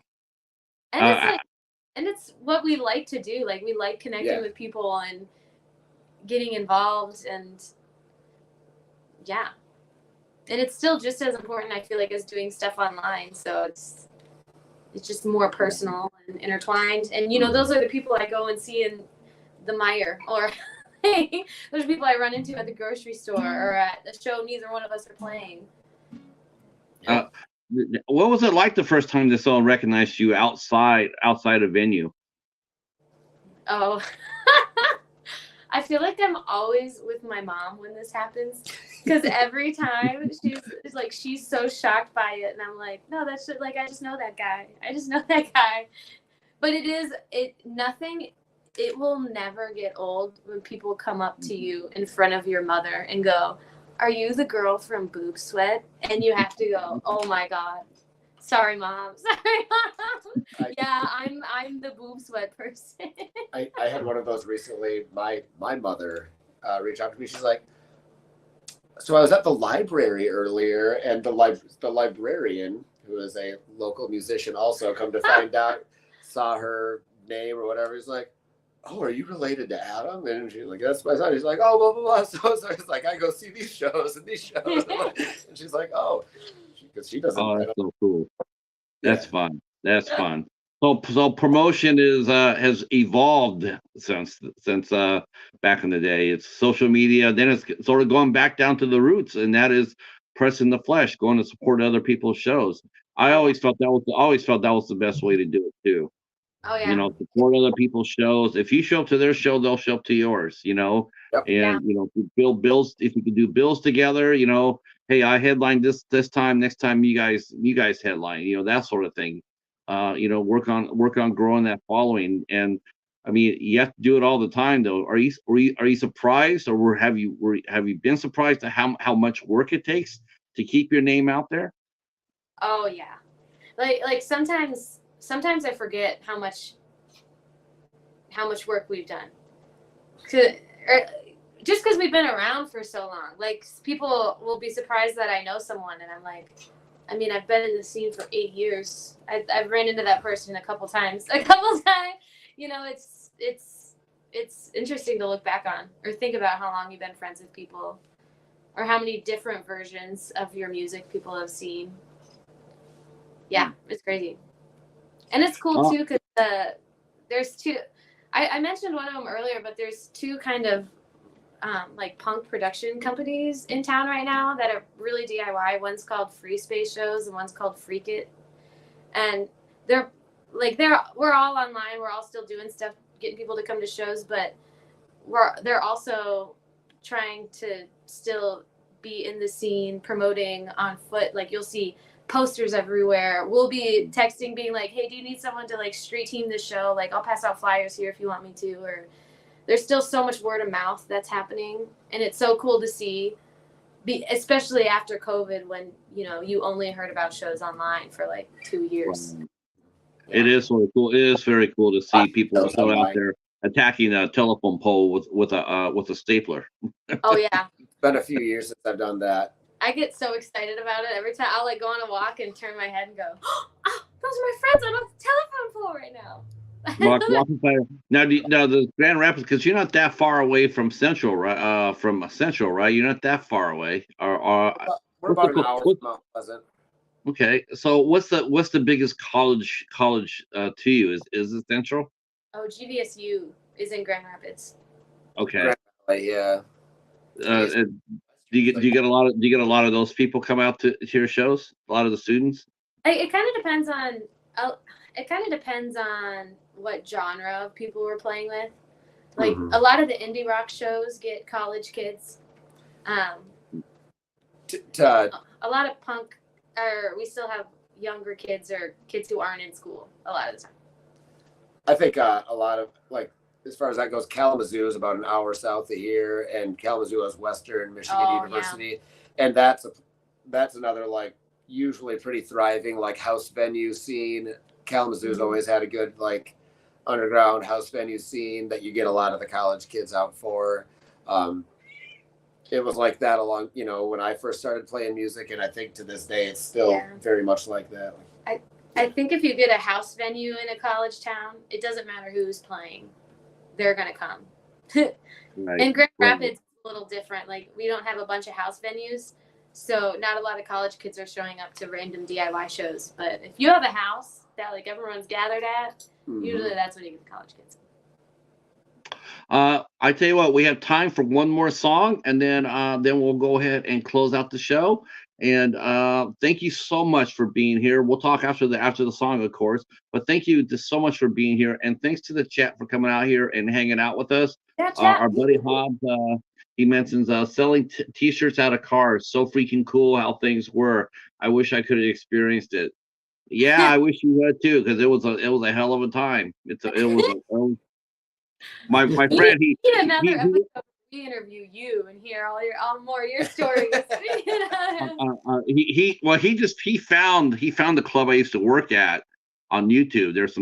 it's what we like to do. Like we like connecting with people and getting involved, and and it's still just as important, I feel like, as doing stuff online. So it's just more personal and intertwined. And those are the people I go and see in the Meijer, or there's people I run into at the grocery store or at a show neither one of us are playing. What was it like the first time that someone recognized you outside a venue? Oh, I feel like I'm always with my mom when this happens, because every time she's so shocked by it, and I'm like, no, that's just, like, I just know that guy. But it will never get old when people come up to you in front of your mother and go, "Are you the girl from Boob Sweat?" And you have to go, "Oh my God. Sorry, Mom. I'm the Boob Sweat person." I had one of those recently. My mother reached out to me. She's like, "So I was at the library earlier, and the librarian, who is a local musician, also come to find out, saw her name or whatever. He's like, 'Oh, are you related to Adam?' And she's like, 'That's my son.' He's like, 'Oh, blah blah blah.' So it's like, I go see these shows and these shows, and she's like, 'Oh,' because she doesn't." Oh, that's so cool. That's fun. That's fun. So promotion has evolved since back in the day. It's social media. Then it's sort of going back down to the roots, and that is pressing the flesh, going to support other people's shows. I always felt that was the best way to do it too. Oh yeah. Support other people's shows. If you show up to their show, they'll show up to yours. And if you build bills, if you can do bills together, hey, I headlined this time. Next time you guys headline. That sort of thing. Work on growing that following. And I mean, you have to do it all the time, though. Are you surprised, or have you been surprised at how much work it takes to keep your name out there? Oh yeah, like sometimes I forget how much how much work we've done. Just because we've been around for so long. Like, people will be surprised that I know someone, and I'm like, I mean, I've been in the scene for 8 years. I've ran into that person a couple times. You know, it's interesting to look back on or think about how long you've been friends with people, or how many different versions of your music people have seen. Yeah, it's crazy. And it's cool too, because there's two. I mentioned one of them earlier, but there's two kind of like punk production companies in town right now that are really DIY. One's called Free Space Shows and one's called Freak It. And we're all online. We're all still doing stuff, getting people to come to shows, but they're also trying to still be in the scene, promoting on foot. Like, you'll see posters everywhere. We'll be texting being like, hey, do you need someone to like street team the show? Like, I'll pass out flyers here if you want me to. Or there's still so much word of mouth that's happening, and it's so cool to see, especially after COVID, when, you know, you only heard about shows online for like 2 years. Yeah. It is really cool. It is very cool to see people still out there attacking a telephone pole with a stapler. Oh yeah. It's been a few years since I've done that. I get so excited about it every time. I'll like go on a walk and turn my head and go, oh, those are my friends I'm on the telephone pole right now. Now the Grand Rapids, because you're not that far away from Central, right? Right? You're not that far away. We're about an hour from Mount Pleasant. Okay, so what's the biggest college to you? Is it Central? Oh, GVSU is in Grand Rapids. Okay. Yeah. Do you get a lot of those people come out to your shows? A lot of the students? It kind of depends on what genre of people we're playing with. Like, a lot of the indie rock shows get college kids. A lot of punk, or we still have younger kids or kids who aren't in school a lot of the time. I think a lot of, like, as far as that goes, Kalamazoo is about an hour south of here, and Kalamazoo is Western Michigan University, and that's another, like, usually pretty thriving, like, house venue scene. Kalamazoo's always had a good, like, underground house venue scene that you get a lot of the college kids out for. It was like that along, you know, when I first started playing music, and I think to this day it's still very much like that. I think if you get a house venue in a college town, it doesn't matter who's playing, they're gonna come. Right. In Grand Rapids, it's a little different. Like, we don't have a bunch of house venues, so not a lot of college kids are showing up to random DIY shows. But if you have a house that like everyone's gathered at, usually that's when you get the college kids. I tell you what, we have time for one more song, and then we'll go ahead and close out the show. And thank you so much for being here. We'll talk after the song, of course. But thank you just so much for being here, and thanks to the chat for coming out here and hanging out with us. Our buddy Hobbs, he mentions selling t-shirts out of cars. So freaking cool how things were. I wish I could have experienced it. Yeah, I wish you had too, because it was a hell of a time. My friend. He another episode. We interview you and hear all more your stories. He found the club I used to work at on YouTube. There's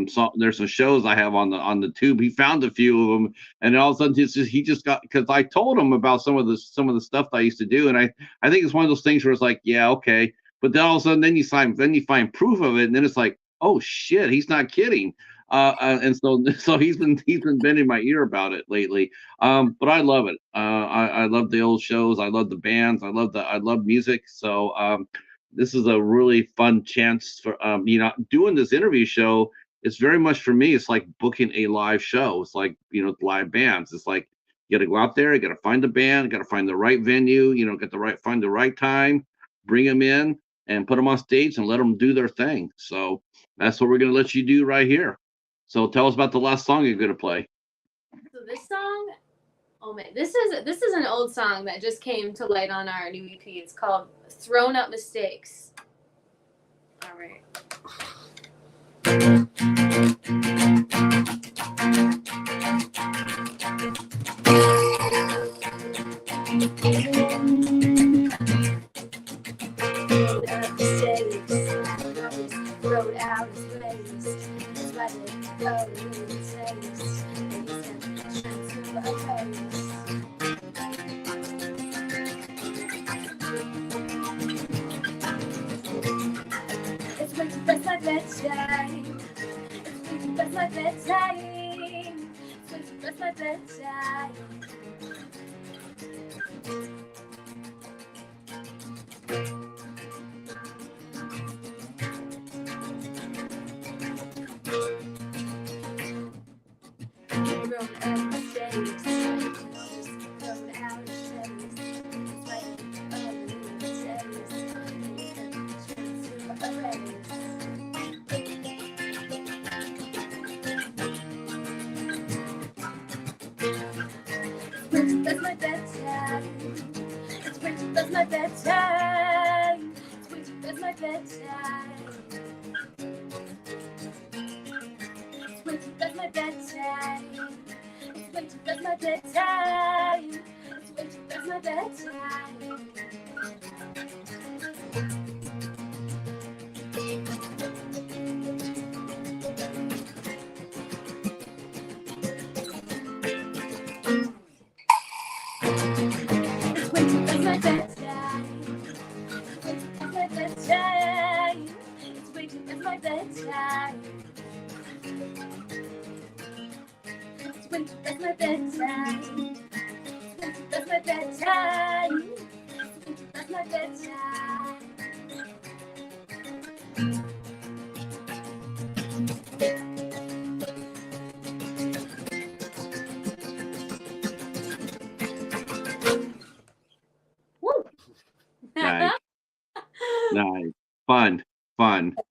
some shows I have on the tube. He found a few of them, and all of a sudden he just got, because I told him about some of the stuff that I used to do, and I think it's one of those things where it's like, yeah, okay, but then all of a sudden then you find proof of it, and then it's like, oh shit, he's not kidding. And so he's been bending my ear about it lately. But I love it. I love the old shows. I love the bands. I love music. So this is a really fun chance for doing this interview show. It's very much for me. It's like booking a live show. It's like, live bands. It's like, you got to go out there. You got to find a band. You got to find the right venue. Find the right time. Bring them in and put them on stage and let them do their thing. So that's what we're going to let you do right here. So tell us about the last song you're going to play. So this song, oh man, this is an old song that just came to light on our new EP. It's called Thrown Up Mistakes. All right. Thrown out his ways, sweating over his face, and bedtime. It's way too past my bedtime. It's way too past my bedtime. Thrown out of mistakes, thrown out of mistakes. It's like that's my bedtime. It's way too past my bedtime. It's way too past my bedtime. It's way too past my bedtime. It's way too past my bedtime. It's way too past my bedtime. It's way too past my bedtime. It's way too past my bedtime. It's way too past my bedtime. It's way too past my bedtime. It's way too past my bedtime. It's way too past my bedtime. Woo. Nice. Nice. Fun.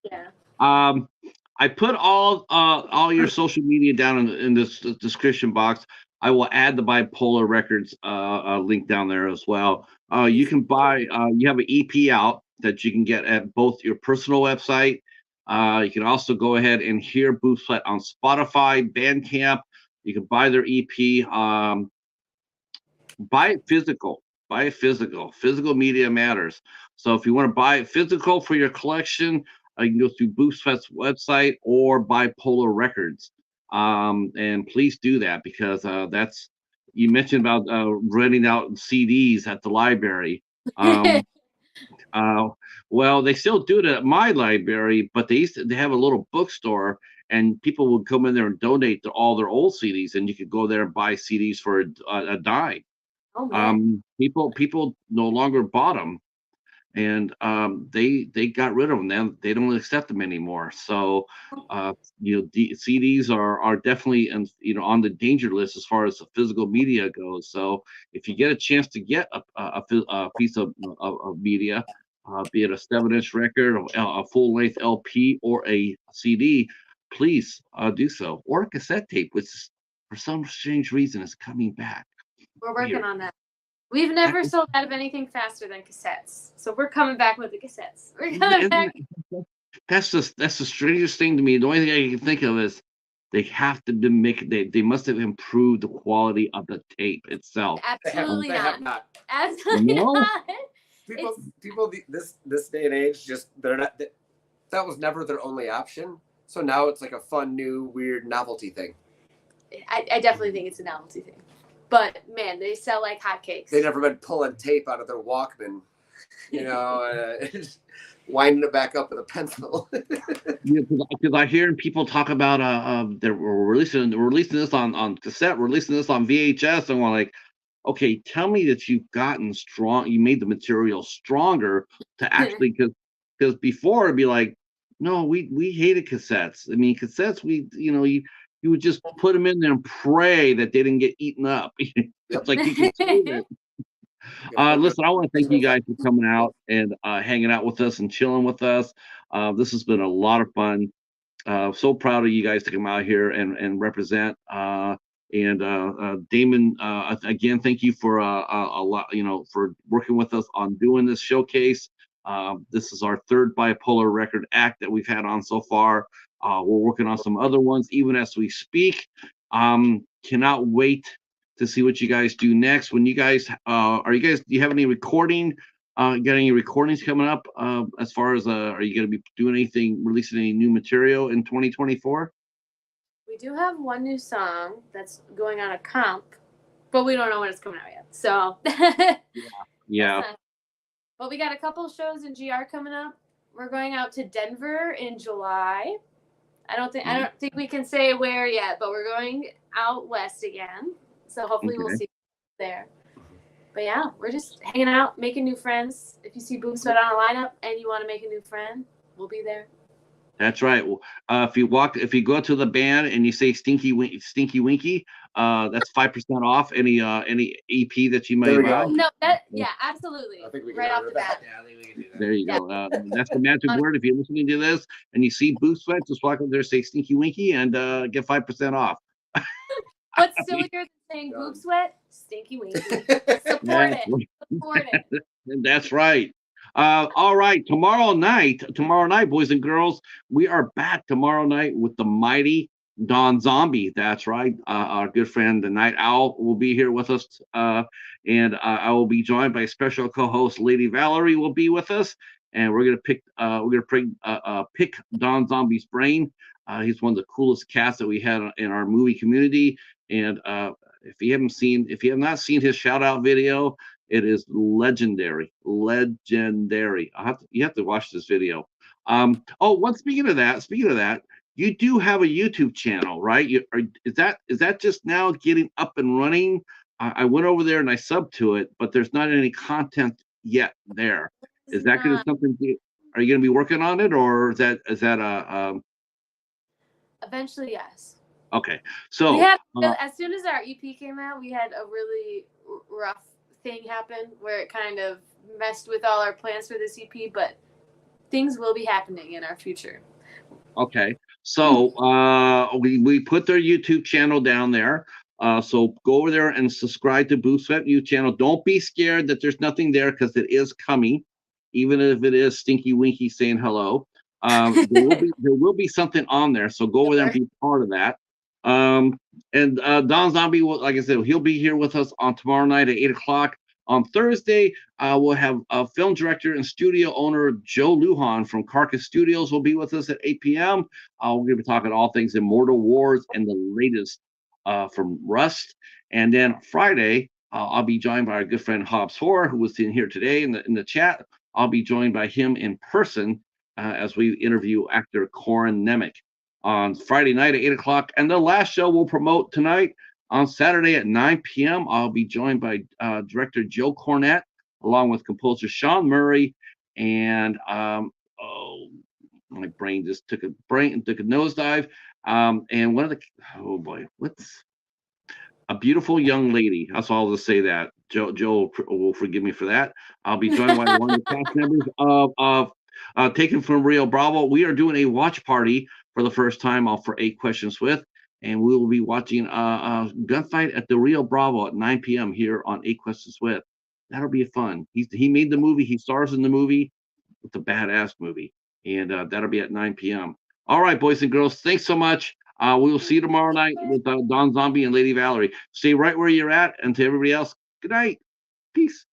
Yeah. I put all your social media down in this description box. I will add the ByPolar Records link down there as well. You can buy. You have an EP out that you can get at both your personal website. You can also go ahead and hear Boob Sweat on Spotify, Bandcamp. You can buy their EP. Buy it physical. Buy it physical. Physical media matters. So if you want to buy it physical for your collection, you can go through Boob Sweat's website or ByPolar Records. And please do that because that's you mentioned about renting out CDs at the library. Well, they still do it at my library, but they have a little bookstore, and people would come in there and donate all their old CDs, and you could go there and buy CDs for a dime. Oh man. People no longer bought them, and they got rid of them. Now they don't accept them anymore. So the CDs are definitely on the danger list as far as the physical media goes. So if you get a chance to get a piece of media, be it a 7-inch record, a full length LP, or a CD, please do so, or a cassette tape, which for some strange reason is coming back. We're working Weird. on that. We've never sold out of anything faster than cassettes. So we're coming back with the cassettes. We're coming back. That's the strangest thing to me. The only thing I can think of is they have to they must have improved the quality of the tape itself. Absolutely They have not. not. Absolutely No? not. People this day and age they're not. That was never their only option. So now it's like a fun, new, weird novelty thing. I definitely think it's a novelty thing. But man, they sell like hotcakes. They never been pulling tape out of their Walkman, winding it back up with a pencil. Yeah, because I hear people talk about they're releasing this on cassette, releasing this on VHS, and we're like, okay, tell me that you've gotten strong, you made the material stronger to actually because before it'd be like, no, we hated cassettes. I mean, cassettes, you would just put them in there and pray that they didn't get eaten up. It's like you can save it. Listen, I want to thank you guys for coming out and hanging out with us and chilling with us. This has been a lot of fun. So proud of you guys to come out here and represent. And Damon, again, thank you for a lot, for working with us on doing this showcase. This is our third ByPolar record act that we've had on so far. We're working on some other ones even as we speak. Cannot wait to see what you guys do next. When you guys do you have any recording? Got any recordings coming up? As far as are you going to be doing anything, releasing any new material in 2024? We do have one new song that's going on a comp, but we don't know when it's coming out yet. So Yeah. But we got a couple shows in GR coming up. we're going out to Denver in July. I don't think we can say where yet, but we're going out west again. So hopefully we'll see there. But yeah, we're just hanging out, making new friends. If you see Boob Sweat on a lineup and you want to make a new friend, we'll be there. That's right. If you go to the band and you say Stinky Winky, that's 5% off any EP that you may buy. No, absolutely. I think we can right off order the bat. Yeah, I think we can do that. There you go. That's the magic word. If you're listening to this and you see Boob Sweat, just walk up there, say Stinky Winky, and get 5% off. What's sillier than saying Boob Sweat? Stinky Winky. Support it. That's right. All right. Tomorrow night, boys and girls, we are back tomorrow night with the mighty Don Zombie. That's right. Our good friend, the Night Owl, will be here with us. And I will be joined by special co-host Lady Valerie will be with us. And we're gonna pick Don Zombie's brain. He's one of the coolest cats that we had in our movie community. And if you have not seen his shout out video, it is legendary. You have to watch this video. Speaking of that, you do have a YouTube channel, right? Is that just now getting up and running? I went over there and I subbed to it, but there's not any content yet there. Is that going to be something? Are you going to be working on it, or is that Eventually, yes. Okay, so we had, as soon as our EP came out, we had a really rough thing happen where it kind of messed with all our plans for this EP, but things will be happening in our future. Okay, so we put their YouTube channel down there. So go over there and subscribe to Boob Sweat YouTube channel. Don't be scared that there's nothing there, because it is coming, even if it is Stinky Winky saying hello. There will be something on there. So go over there and be part of that. And Don Zombie will, like I said, he'll be here with us on tomorrow night at 8:00. On Thursday, we'll have film director and studio owner Joe Lujan from Carcass Studios will be with us at 8 p.m. We're going to be talking all things Immortal Wars and the latest from Rust. And then Friday, I'll be joined by our good friend Hobbs Horror, who was in here today in the chat. I'll be joined by him in person as we interview actor Corin Nemec on Friday night at 8:00. And the last show we'll promote tonight on Saturday at 9 p.m. I'll be joined by director Joe Cornett, along with composer Sean Murray. And my brain just took a nosedive. And one of the what's a beautiful young lady. That's all I'll just say that. Joe will forgive me for that. I'll be joined by one of the cast members of Taken from Rio Bravo. We are doing a watch party for the first time for 8 Questions With, and we will be watching a gunfight at the Rio Bravo at 9 p.m. here on 8 Questions With. That'll be fun. He made the movie. He stars in the movie. It's a badass movie, and that'll be at 9 p.m. All right, boys and girls, thanks so much. We will see you tomorrow night with Don Zombie and Lady Valerie. Stay right where you're at, and to everybody else, good night. Peace.